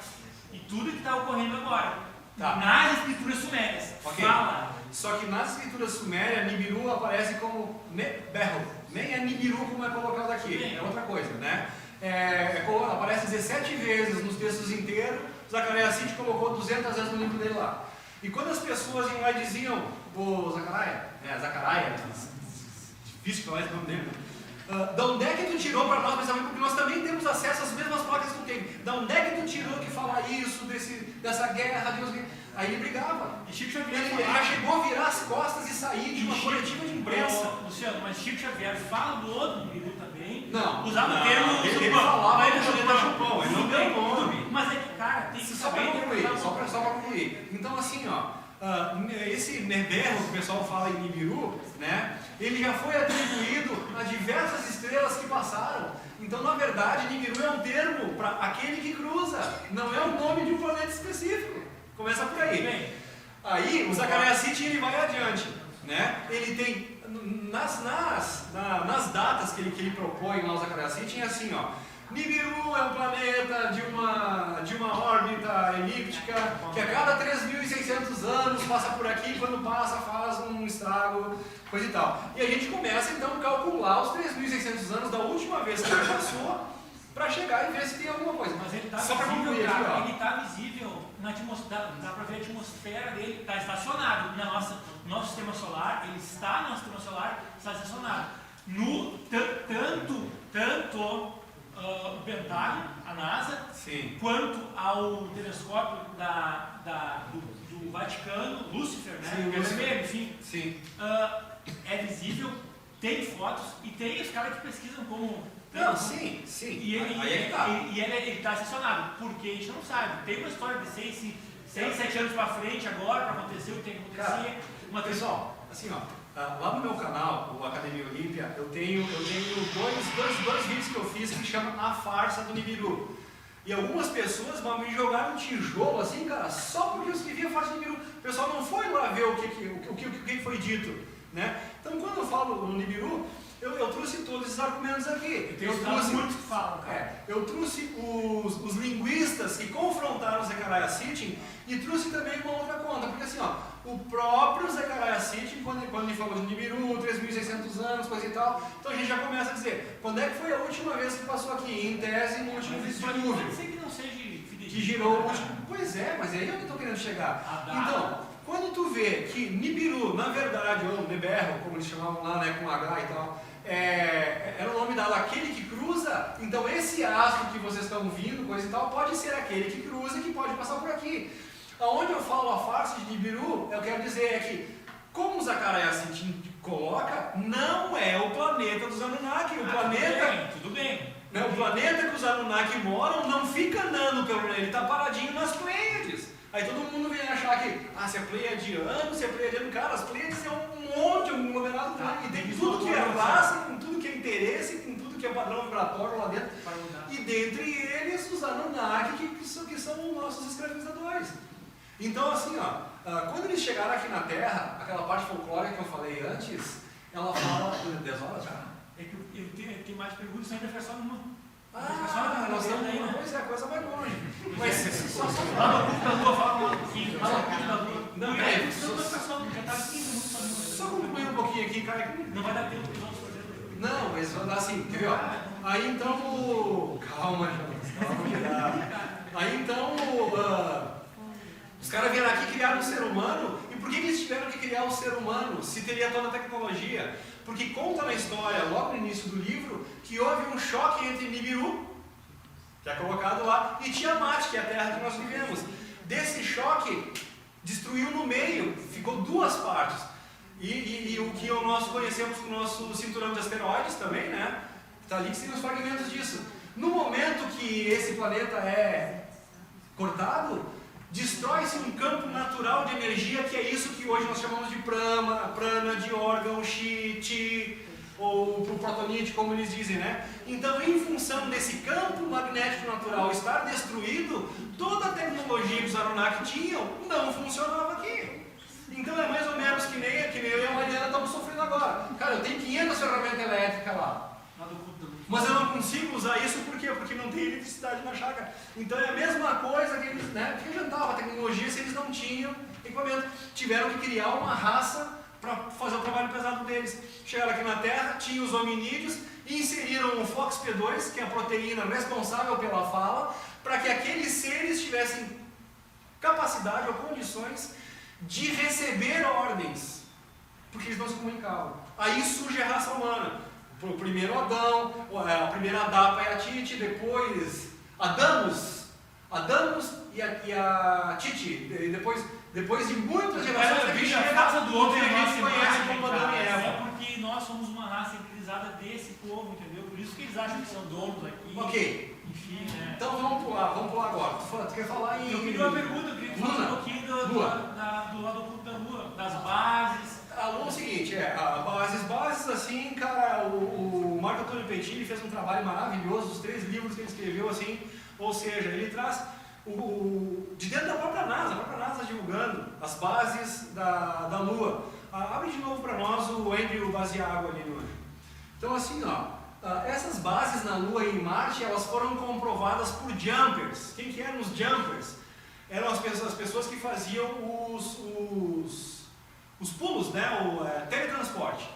E tudo que está ocorrendo agora. Nas escrituras sumérias. Fala. Só que nas escrituras sumérias, Nibiru aparece como Neberro. Nem é Nibiru como é colocado aqui, é outra coisa, né? Aparece 17 vezes nos textos inteiros. Zacarias City colocou 200 vezes no livro dele lá. E quando as pessoas iam lá e diziam, o Zacarias, difícil falar esse nome dele, da onde é que tu tirou para nós, porque nós também temos acesso às mesmas placas que tu tem. Da onde é que tu tirou que fala isso, dessa guerra, Deus? Aí ele brigava. E Chico Xavier ele já chegou a virar as costas e sair de uma coletiva de imprensa. Luciano, mas Chico Xavier falou do Nibiru também. Não. Usava o termo ele falava do chupão. Ele não deu nome. Mas é que, cara, tem que só para concluir. Então, assim, esse Neberro que o pessoal fala em Nibiru, né? Ele já foi atribuído a diversas estrelas que passaram. Então, na verdade, Nibiru é um termo para aquele que cruza. Não é o nome de um planeta específico. Começa por aí. Aí, o Zacarias City, ele vai adiante, né? Ele tem, nas datas que ele propõe lá, o Zacarias City, é assim, Nibiru é um planeta de uma órbita elíptica que a cada 3.600 anos passa por aqui e quando passa faz um estrago, coisa e tal. E a gente começa então a calcular os 3.600 anos da última vez que ele passou para chegar e ver se tem alguma coisa. Mas ele está visível, ele está visível na atmosfera, dá para ver a atmosfera dele, está estacionado no nosso sistema solar, ele está no nosso sistema solar, está estacionado. Tanto o Pentágono, a NASA, quanto ao telescópio do Vaticano, Lúcifer, né? Enfim, é visível, tem fotos e tem os caras que pesquisam como... sim. E ele está estacionado, porque a gente não sabe. Tem uma história de 6, 7 anos para frente agora, para acontecer o que tem que acontecer. Pessoal, assim, lá no meu canal, o Academia Olímpia, eu tenho dois vídeos que eu fiz que chamam A Farsa do Nibiru. E algumas pessoas me jogaram um tijolo assim, cara, só porque eu escrevi A Farsa do Nibiru. O pessoal não foi lá ver o que foi dito, né? Então, quando eu falo no Nibiru, eu trouxe todos esses argumentos aqui. Eu trouxe os linguistas que confrontaram o Zacarias Sitchin e trouxe também uma outra conta, porque assim, o próprio Zacarias Sitchin, quando ele falou de Nibiru, 3.600 anos, coisa e tal, então a gente já começa a dizer, quando é que foi a última vez que passou aqui? Em tese, no último dilúvio. Pode ser que não seja fidedigno. Que girou o último. Pois é, mas é aí que eu estou querendo chegar. Então, quando tu vê que Nibiru, na verdade, ou Neberro, como eles chamavam lá, né, com H e tal, era o nome dado aquele que cruza, então esse astro que vocês estão vindo, coisa e tal, pode ser aquele que cruza e que pode passar por aqui. Aonde eu falo a farsa de Nibiru, eu quero dizer que, como o Zacarias Sitchin coloca, não é o planeta dos Anunnaki. O planeta... Tudo bem. Né, o planeta que os Anunnaki moram não fica andando pelo planeta, ele está paradinho nas Pleiades. Aí todo mundo vem achar que, se é pleiadiano, se é pleiadiano, cara, as Pleiades é um monte, um conglomerado, e tem tudo que é raça, com tudo que é interesse, com tudo que é padrão vibratório lá dentro. E dentre eles, os Anunnaki, que são os nossos escravizadores. Então, assim, quando eles chegaram aqui na Terra, aquela parte folclórica que eu falei antes, ela fala... 10 horas já? É que eu tenho mais perguntas, ainda foi só uma. Nós estamos aí, né? Pois é, a coisa vai longe. Mas só lá no culto da lua, fala um pouquinho. Lá no culto da lua. Não, peraí, já estava 15 minutos só concluir um pouquinho aqui, cara. Não vai dar tempo de nós fazer. Não, mas vai dar assim, quer ver? Aí então. Calma, Jonas. Aí então. Os caras vieram aqui e criaram um ser humano. E por que eles tiveram que criar um ser humano se teria toda a tecnologia? Porque conta na história, logo no início do livro, que houve um choque entre Nibiru, que é colocado lá, e Tiamat, que é a terra que nós vivemos. Desse choque, destruiu no meio, ficou duas partes. E o que nós conhecemos com o nosso cinturão de asteroides também, né? Está ali que tem os fragmentos disso. No momento que esse planeta é cortado, destrói-se um campo natural de energia, que é isso que hoje nós chamamos de prana, de órgão, chi, ou protonite, como eles dizem, né? Então, em função desse campo magnético natural estar destruído, toda a tecnologia que os Anunnaki tinham não funcionava aqui. Então é mais ou menos que nem eu e a Mariana estamos sofrendo agora. Cara, eu tenho 500 ferramentas elétricas lá. Mas eu não consigo usar isso por quê? Porque não tem eletricidade na chácara. Então é a mesma coisa que eles, né? Que adiantava a tecnologia se eles não tinham equipamento. Tiveram que criar uma raça para fazer o trabalho pesado deles. Chegaram aqui na Terra, tinha os hominídeos e inseriram o FOXP2, que é a proteína responsável pela fala, para que aqueles seres tivessem capacidade ou condições de receber ordens, porque eles não se comunicavam. Aí surge a raça humana. O primeiro Adão, a primeira Adapa é a Titi, depois Adamos e a Titi. Depois de muitas gerações, a gente chega a casa do outro, a gente conhece como Adão e Eva. É porque nós somos uma raça civilizada desse povo, entendeu? Por isso que eles acham que são donos aqui. Ok. Enfim, né? Então vamos pular agora. Tu quer falar em... Eu queria uma pergunta, eu queria falar um pouquinho do lado oculto da Lua, das bases. A Lua é o seguinte, as bases assim, cara, o Marco Antônio Petilli fez um trabalho maravilhoso, os 3 livros que ele escreveu assim, ou seja, ele traz de dentro da própria NASA divulgando as bases da Lua. Abre de novo para nós o Andrew Basiago ali no... Então assim, essas bases na Lua e em Marte, elas foram comprovadas por jumpers. Quem que eram os jumpers? Eram as pessoas que faziam os pulos, né? O teletransporte.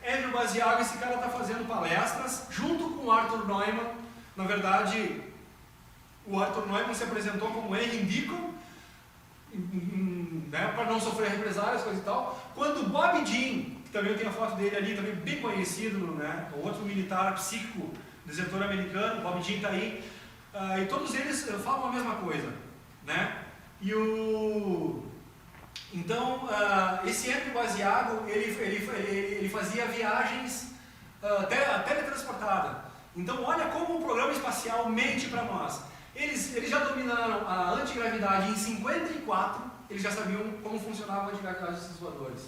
Andrew Basiago, esse cara está fazendo palestras junto com o Arthur Neumann. Na verdade, o Arthur Neumann se apresentou como Henry Deacon, né? Para não sofrer represálias, coisa e tal. Quando Bob Dean, que também eu tenho a foto dele ali, também bem conhecido, né? Outro militar psíquico, desertor americano, Bob Dean está aí, e todos eles falam a mesma coisa, né? Então, esse Andrew Basiago, ele fazia viagens teletransportadas. Então, olha como o programa espacial mente para nós. Eles já dominaram a antigravidade em 54, eles já sabiam como funcionava a antigravidade desses voadores.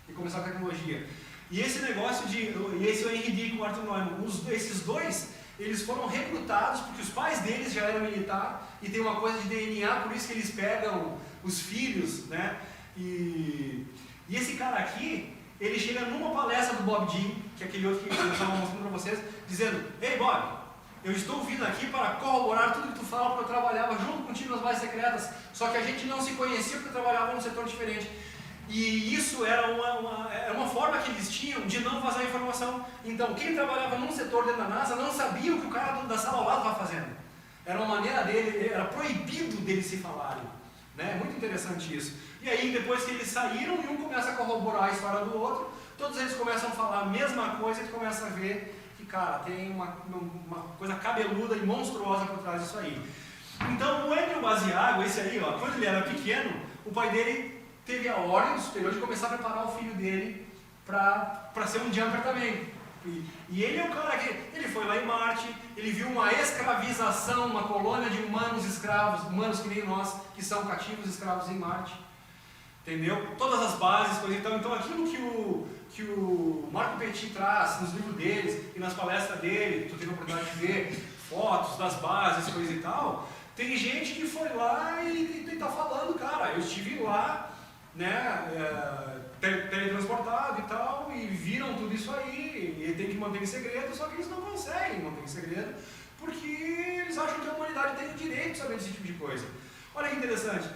E começaram a tecnologia. E esse negócio esse é o Henry Deacon, o Arthur Neumann, esses dois, eles foram recrutados porque os pais deles já eram militares e tem uma coisa de DNA, por isso que eles pegam os filhos, né? E esse cara aqui, ele chega numa palestra do Bob Dean, que é aquele outro que eu estava mostrando para vocês, dizendo: Ei Bob, eu estou vindo aqui para corroborar tudo que tu fala, porque eu trabalhava junto contigo nas bases secretas, só que a gente não se conhecia porque eu trabalhava num setor diferente. E isso era uma forma que eles tinham de não vazar informação. Então, quem trabalhava num setor dentro da NASA não sabia o que o cara da sala ao lado estava fazendo. Era uma maneira dele, era proibido deles se falarem. Né? É muito interessante isso. E aí, depois que eles saíram e um começa a corroborar a história do outro, todos eles começam a falar a mesma coisa e tu começa a ver que, cara, tem uma coisa cabeluda e monstruosa por trás disso aí. Então, o Andrew Basiago, esse aí, quando ele era pequeno, o pai dele teve a ordem do superior de começar a preparar o filho dele para ser um jumper também. E ele é o cara que, ele foi lá em Marte, ele viu uma escravização, uma colônia de humanos escravos, humanos que nem nós, que são cativos escravos em Marte. Entendeu? Todas as bases, coisa e tal. Então aquilo que o Marco Petit traz nos livros deles e nas palestras dele, tu teve a oportunidade de ver fotos das bases, coisa e tal, tem gente que foi lá e está falando, cara, eu estive lá, né, teletransportado e tal, e viram tudo isso aí, e tem que manter em segredo, só que eles não conseguem manter em segredo, porque eles acham que a humanidade tem o direito de saber desse tipo de coisa. Olha que interessante.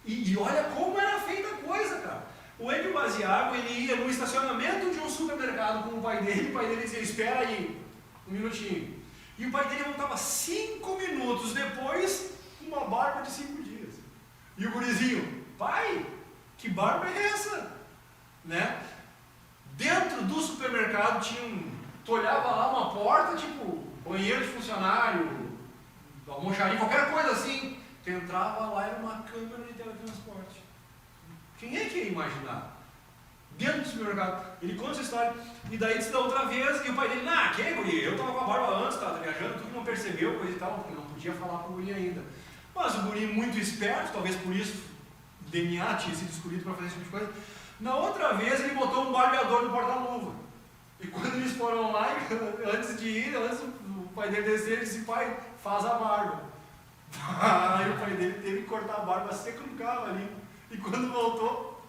E olha como era feita a coisa, cara. O Andrew Basiago, ele ia no estacionamento de um supermercado com o pai dele dizia: espera aí, um minutinho. E o pai dele voltava 5 minutos depois com uma barba de 5 dias. E o gurizinho: pai, que barba é essa? Né? Dentro do supermercado tinha tu olhava lá uma porta, tipo banheiro de funcionário, almoxarifado, qualquer coisa assim. Tu entrava lá, era uma câmera de teletransporte. Quem é que ia imaginar? Dentro do supermercado. Ele conta essa história. E daí disse da outra vez, e o pai dele: que guri? Eu tava com a barba antes, tava viajando, tu que não percebeu, coisa e tal, porque não podia falar pro guri ainda. Mas o guri, muito esperto, talvez por isso o DNA tinha sido escolhido para fazer esse tipo de coisa. Na outra vez, ele botou um barbeador no porta-luva. E quando eles foram lá, antes de ir, pai dele desceu e disse, pai, faz a barba. Aí o pai dele teve que cortar a barba seco no carro ali. E quando voltou,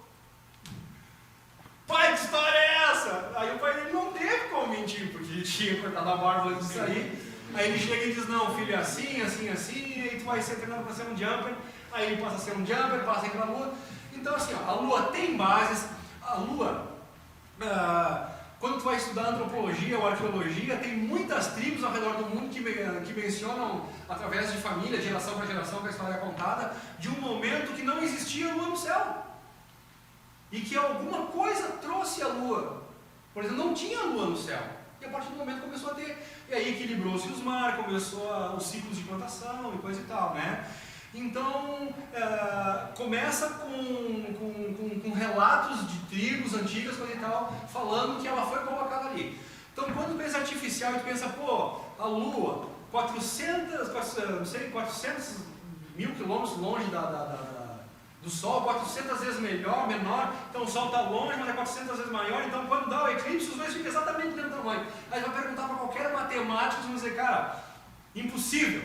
pai, que história é essa? Aí o pai dele não teve como mentir, porque ele tinha cortado a barba antes de sair. Aí ele chega e diz, não, filho, é assim, assim, assim, e aí tu vai ser treinado para ser um jumper. Aí ele passa a ser um jumper, passa aquela lua. Então assim, ó, a lua tem bases, a lua, quando tu vai estudar antropologia ou arqueologia, tem muitas tribos ao redor do mundo que mencionam, através de família, geração para geração, que a história é contada, de um momento que não existia lua no céu. E que alguma coisa trouxe a lua. Por exemplo, não tinha lua no céu. E a partir do momento começou a ter. E aí equilibrou-se os mares, começou os ciclos de plantação e coisa e tal, né? Então, começa com relatos de tribos antigas, coisa e tal, falando que ela foi colocada ali. Então, quando tu pensa artificial e tu pensa, pô, a Lua, 400 mil quilômetros longe do Sol, 400 vezes menor, então o Sol está longe, mas é 400 vezes maior, então quando dá o eclipse, os dois ficam exatamente do mesmo tamanho. Aí vai perguntar para qualquer matemático, eles vão dizer, cara, impossível,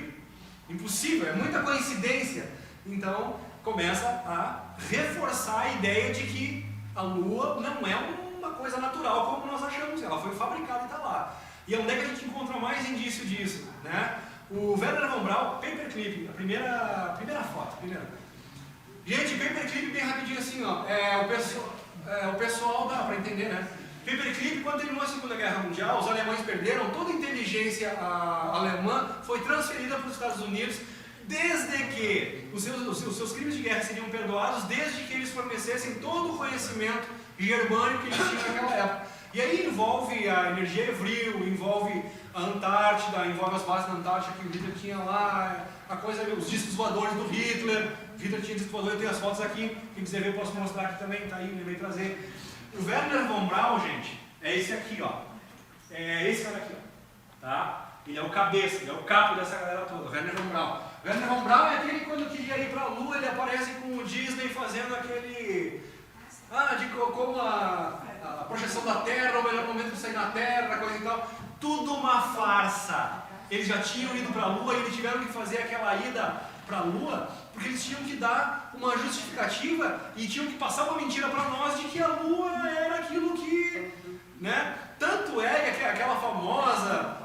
é muita coincidência. Então, começa a reforçar a ideia de que a Lua não é uma coisa natural como nós achamos, ela foi fabricada e está lá. E onde é que a gente encontra mais indício disso, né? O Wernher von Braun, Paperclip, a primeira foto, Gente, Paperclip bem rapidinho assim, ó, o pessoal dá para entender, né? Paperclip, quando terminou a Segunda Guerra Mundial, os alemães perderam, toda a inteligência alemã foi transferida para os Estados Unidos, desde que os seus crimes de guerra seriam perdoados, desde que eles fornecessem todo o conhecimento germânico que eles tinham naquela época. E aí envolve a energia Evril, envolve a Antártida, envolve as bases da Antártida que o Hitler tinha lá, a coisa, os discos voadores do Hitler. O Hitler tinha disco voador, eu tenho as fotos aqui, quem quiser ver eu posso mostrar aqui também, tá aí, me veio trazer. O Wernher von Braun, gente, é esse aqui, ó. É esse cara aqui, ó. Tá? Ele é o cabeça, ele é o capo dessa galera toda, Wernher von Braun. Wernher von Braun é aquele que quando queria ir para a Lua, ele aparece com o Disney fazendo aquele... de como a projeção da Terra, o melhor momento de sair na Terra, coisa e tal. Tudo uma farsa. Eles já tinham ido para a Lua e eles tiveram que fazer aquela ida para a Lua, porque eles tinham que dar uma justificativa e tinham que passar uma mentira para nós de que a Lua era aquilo que... né? Tanto é que aquela famosa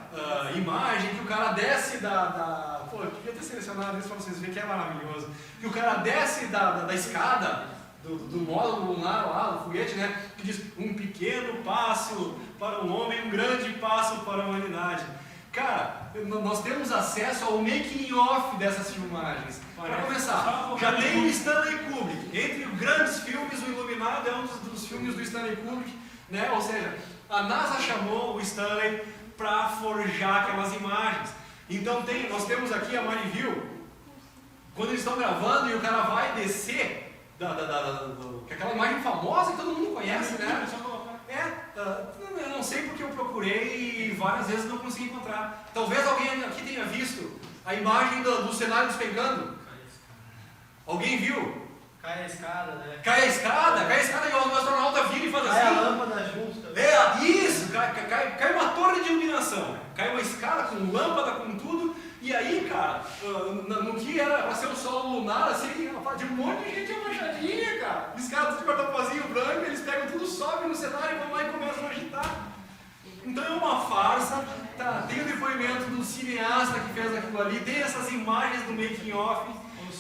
imagem que o cara desce Pô, eu devia ter selecionado isso para vocês verem que é maravilhoso. Que o cara desce da escada do módulo lunar lá, do foguete, né? Que diz, um pequeno passo para o homem, um grande passo para a humanidade. Cara, nós temos acesso ao making-off dessas filmagens. Para começar, já tem o Stanley Kubrick. Entre os grandes filmes, o Iluminado é um dos filmes do Stanley Kubrick, né? Ou seja, a NASA chamou o Stanley para forjar aquelas imagens. Então nós temos aqui a Mariville, quando eles estão gravando e o cara vai descer aquela imagem famosa que todo mundo conhece, né? Eu não sei porque eu procurei e várias vezes não consegui encontrar. Talvez alguém aqui tenha visto a imagem do cenário despencando. Alguém viu? Cai a escada, né? Cai a escada e o astronauta vira e faz assim. Cai a lâmpada junto. Isso, cai uma torre de iluminação. Cai uma escada com lâmpada, com tudo. E aí, cara, no que era para ser um solo lunar, assim, de um monte de gente abaixadinha, cara. Os caras de guarda-pazinho branco, eles pegam tudo, sobem no cenário, vão lá e começam a agitar. Então é uma farsa, tá? Tem o depoimento do cineasta que fez aquilo ali, tem essas imagens do making-off,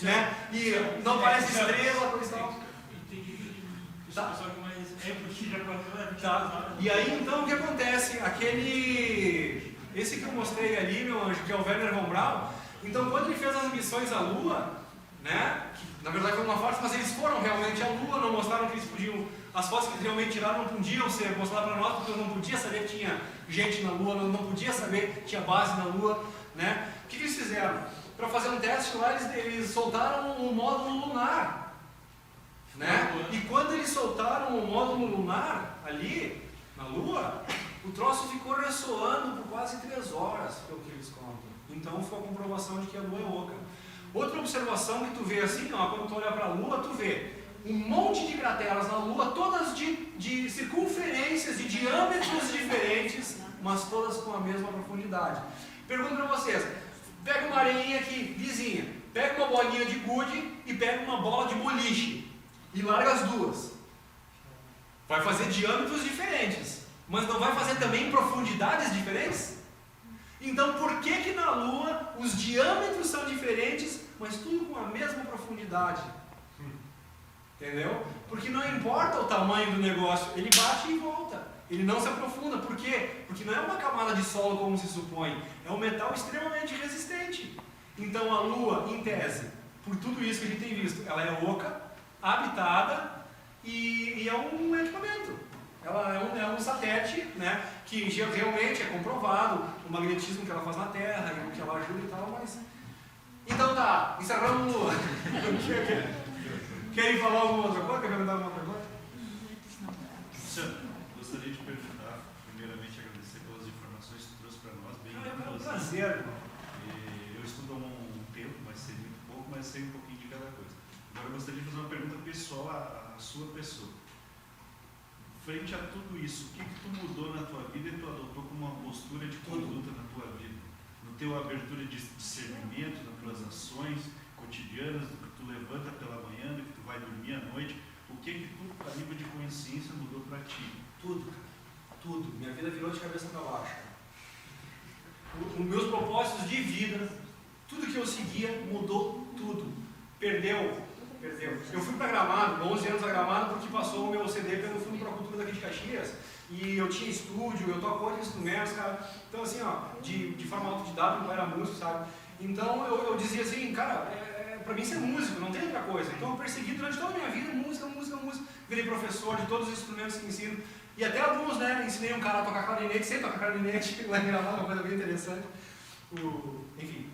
né? E não parece estrela, coisa e tal. Tá. E aí, então, o que acontece? Esse que eu mostrei ali, meu anjo, que é o Wernher von Braun, então quando ele fez as missões à Lua, né, que na verdade foi uma farsa, mas eles foram realmente à Lua, não mostraram que eles podiam, as fotos que eles realmente tiraram não podiam ser mostradas para nós, porque eu não podia saber que tinha gente na Lua, não podia saber que tinha base na Lua, né. O que eles fizeram? Para fazer um teste lá, eles soltaram um módulo lunar, né, e quando eles soltaram o módulo lunar ali, na Lua, o troço ficou ressoando por quase 3 horas, pelo que eles contam. Então foi a comprovação de que a Lua é oca. Outra observação que tu vê assim, ó, quando tu olha para a Lua, tu vê um monte de crateras na Lua, todas de circunferências, de diâmetros diferentes, mas todas com a mesma profundidade. Pergunto para vocês, pega uma areinha aqui, vizinha, pega uma bolinha de gude e pega uma bola de boliche e larga as duas. Vai fazer diâmetros diferentes, mas não vai fazer também profundidades diferentes? Então por que na Lua os diâmetros são diferentes, mas tudo com a mesma profundidade? Entendeu? Porque não importa o tamanho do negócio, ele bate e volta. Ele não se aprofunda. Por quê? Porque não é uma camada de solo como se supõe. É um metal extremamente resistente. Então a Lua, em tese, por tudo isso que a gente tem visto, ela é oca, habitada e é um equipamento. Ela é um satélite, né, que realmente é comprovado o magnetismo que ela faz na Terra e o que ela ajuda e tal, mas... Então tá, encerramos Lua. Querem falar alguma outra coisa? Quer perguntar alguma outra coisa? Gostaria de perguntar, primeiramente agradecer pelas informações que trouxe para nós, bem É um prazer. Eu estudo há um tempo, mas sei muito pouco, mas sei um pouquinho de cada coisa. Agora eu gostaria de fazer uma pergunta pessoal à sua pessoa. Frente a tudo isso, o que tu mudou na tua vida e tu adotou como uma postura de conduta na tua vida? No teu abertura de discernimento, nas tuas ações cotidianas, do que tu levanta pela manhã, do que tu vai dormir à noite, o que tu, a nível de consciência, mudou para ti? Tudo, cara. Tudo. Minha vida virou de cabeça para baixo. Os meus propósitos de vida, tudo que eu seguia, mudou tudo. Perdeu. Eu fui para Gramado, 11 anos a Gramado, porque passou o meu CD pelo Fundo para a Cultura daqui de Caxias. E eu tinha estúdio, eu toco outros instrumentos, cara. Então assim, ó, de forma autodidata, meu pai era músico, sabe? Então eu dizia assim, cara, para mim ser músico, não tem outra coisa. Então eu persegui durante toda a minha vida música. Virei professor de todos os instrumentos que ensino. E até alguns, né? Ensinei um cara a tocar clarinete, sem tocar clarinete, lá em Gramado, uma coisa bem interessante. Enfim.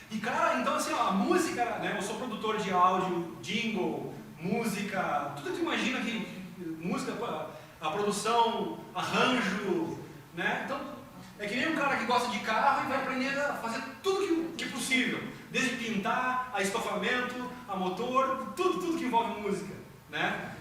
E cara, então assim, ó, a música, né? Eu sou produtor de áudio, jingle, música, tudo que tu imagina que música, a produção, arranjo, né? Então, é que nem um cara que gosta de carro e vai aprender a fazer tudo que é possível. Desde pintar, a estofamento, a motor, tudo que envolve música, né?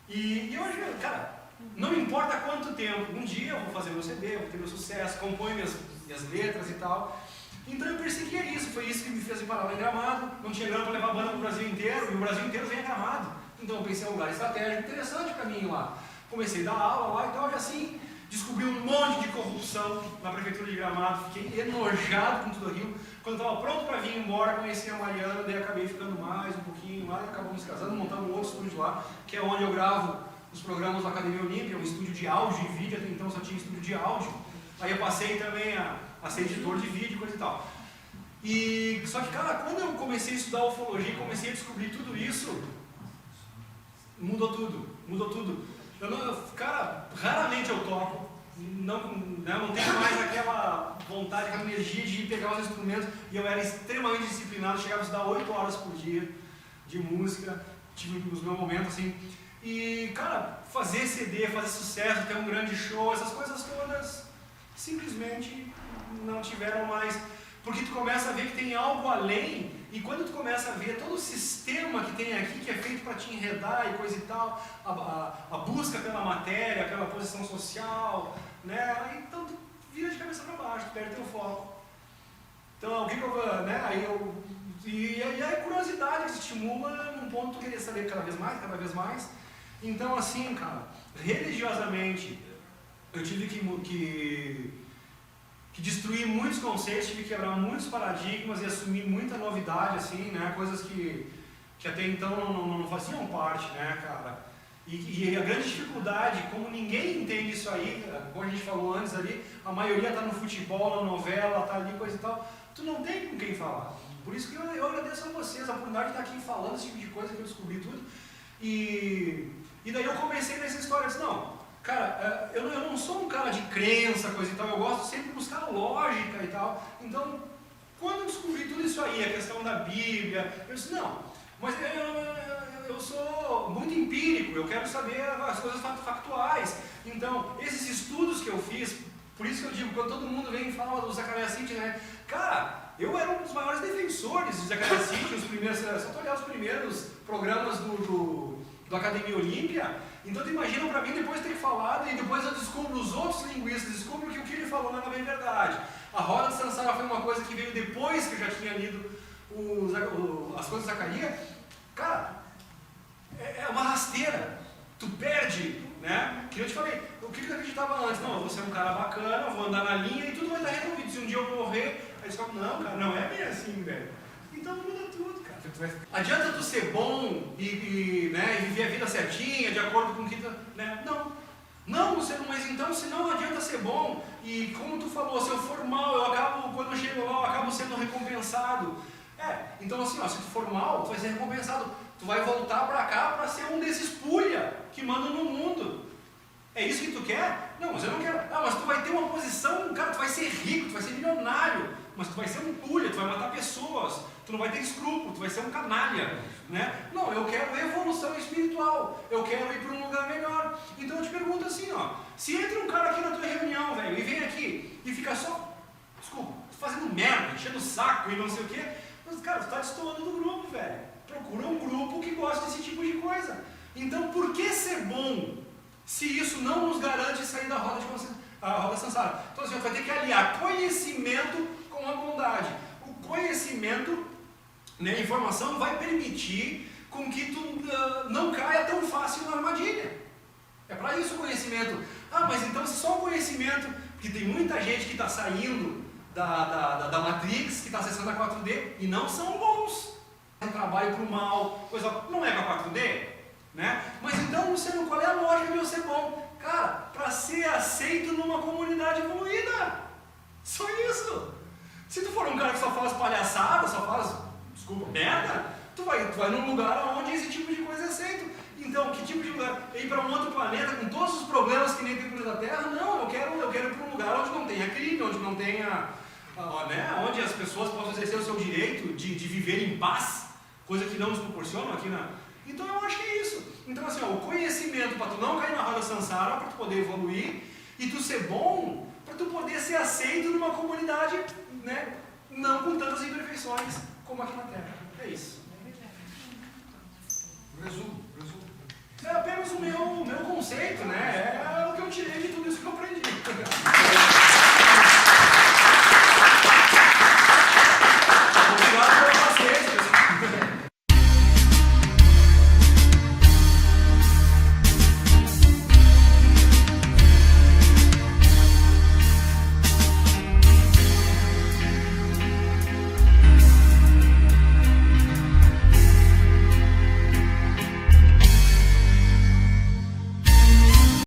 E eu acho, cara, não importa quanto tempo, um dia eu vou fazer meu CD, eu vou ter meu sucesso, componho minhas letras e tal. Então eu perseguia isso, foi isso que me fez ir parar lá em Gramado. Não tinha grana para levar a banda para o Brasil inteiro, e o Brasil inteiro vem a Gramado. Então eu pensei em um lugar estratégico interessante para mim lá. Comecei a dar aula lá e tal, e assim descobri um monte de corrupção na prefeitura de Gramado, fiquei enojado com tudo aquilo. Quando eu estava pronto para vir embora, conheci a Mariana, daí acabei ficando mais um pouquinho lá, e acabamos casando, montamos um outro estúdio lá, que é onde eu gravo os programas da Academia Olímpia, um estúdio de áudio e vídeo, até então só tinha estúdio de áudio. Aí eu passei também a ser editor de vídeo, coisa e tal. Só que, cara, quando eu comecei a estudar ufologia, comecei a descobrir tudo isso, mudou tudo. Cara, raramente eu toco, não tenho mais aquela vontade, aquela energia de pegar os instrumentos, e eu era extremamente disciplinado, chegava a estudar 8 horas por dia de música, tive os meus momentos assim, e, cara, fazer CD, fazer sucesso, ter um grande show, essas coisas todas, simplesmente não tiveram mais, porque tu começa a ver que tem algo além, e quando tu começa a ver todo o sistema que tem aqui, que é feito para te enredar e coisa e tal, a busca pela matéria, pela posição social, né? Então tu vira de cabeça para baixo, tu perde teu foco. Então o que eu vou, né? E a curiosidade que se estimula num ponto tu querer saber cada vez mais. Então assim, cara, religiosamente eu tive que destruir muitos conceitos, tive que quebrar muitos paradigmas e assumir muita novidade, assim, né? Coisas que até então não faziam parte, né, cara? E a grande dificuldade, como ninguém entende isso aí, como a gente falou antes ali, a maioria está no futebol, na novela, está ali, coisa e tal, tu não tem com quem falar. Por isso que eu agradeço a vocês a oportunidade de estar aqui falando esse tipo de coisa, que eu descobri tudo. E daí eu comecei nessa história, eu disse, não, cara, eu não sou um cara de crença, coisa e tal, eu gosto sempre de buscar lógica e tal. Então, quando eu descobri tudo isso aí, a questão da Bíblia, eu disse, não, mas eu sou muito empírico, eu quero saber as coisas factuais. Então, esses estudos que eu fiz, por isso que eu digo, quando todo mundo vem e fala do Zacarias Sitchin, né, cara, eu era um dos maiores defensores do Zacarias Sitchin, os primeiros, só tu olhar os primeiros programas do Academia Olímpia, Então tu imagina para mim depois ter falado e depois eu descubro os outros linguistas, descubro que o que ele falou não era bem verdade. A roda de Sansara foi uma coisa que veio depois que eu já tinha lido as coisas de Zacarias. Cara, é uma rasteira. Tu perde, né? Que eu te falei, o que eu acreditava antes? Não, eu vou ser um cara bacana, eu vou andar na linha e tudo vai estar resolvido. Se um dia eu morrer, aí você fala, não, cara, não é bem assim, velho. Então muda tudo, cara. Adianta tu ser bom e viver a vida certinha, de acordo com o que tu... Né? Não, mas então se não adianta ser bom, e como tu falou, se eu for mal, quando eu chego lá, eu acabo sendo recompensado. Então assim, se tu for mal, tu vai ser recompensado. Tu vai voltar pra cá pra ser um desses pulha que mandam no mundo. É isso que tu quer? Não, mas eu não quero. Mas tu vai ter uma posição, cara, tu vai ser rico, tu vai ser milionário, mas tu vai ser um pulha, tu vai matar pessoas, tu não vai ter escrúpulo, tu vai ser um canalha, né? Não, eu quero evolução espiritual, eu quero ir para um lugar melhor. Então eu te pergunto assim, se entra um cara aqui na tua reunião, velho, e vem aqui e fica só, fazendo merda, enchendo o saco e não sei o quê, mas cara, tu tá destoando do grupo, velho. Procura um grupo que gosta desse tipo de coisa. Então por que ser bom se isso não nos garante sair da roda Sansara? Então assim, vai ter que aliar conhecimento com a bondade. O conhecimento, né, a informação vai permitir com que tu não caia tão fácil na armadilha. É para isso o conhecimento. Mas então se só o conhecimento, porque tem muita gente que está saindo da Matrix, que está acessando a 4D e não são bons. Trabalho para o mal, coisa não é para 4D, né? Mas então, Luciano, qual é a lógica de eu ser bom? Cara, para ser aceito numa comunidade evoluída. Só isso. Se tu for um cara que só faz palhaçada, só faz, merda, tu vai num lugar onde esse tipo de coisa é aceito. Então, que tipo de lugar? Ir para um outro planeta com todos os problemas que nem tem no planeta Terra? Não, eu quero ir para um lugar onde não tenha crime, onde não tenha, onde as pessoas possam exercer o seu direito de viver em paz. Coisa que não nos proporcionam aqui na... Então eu acho que é isso. Então assim, o conhecimento para tu não cair na roda Sansara, para tu poder evoluir, e tu ser bom, para tu poder ser aceito numa comunidade, né, não com tantas imperfeições como aqui na Terra. É isso. Resumo. É apenas o meu conceito, né? É o que eu tirei de tudo isso que eu aprendi.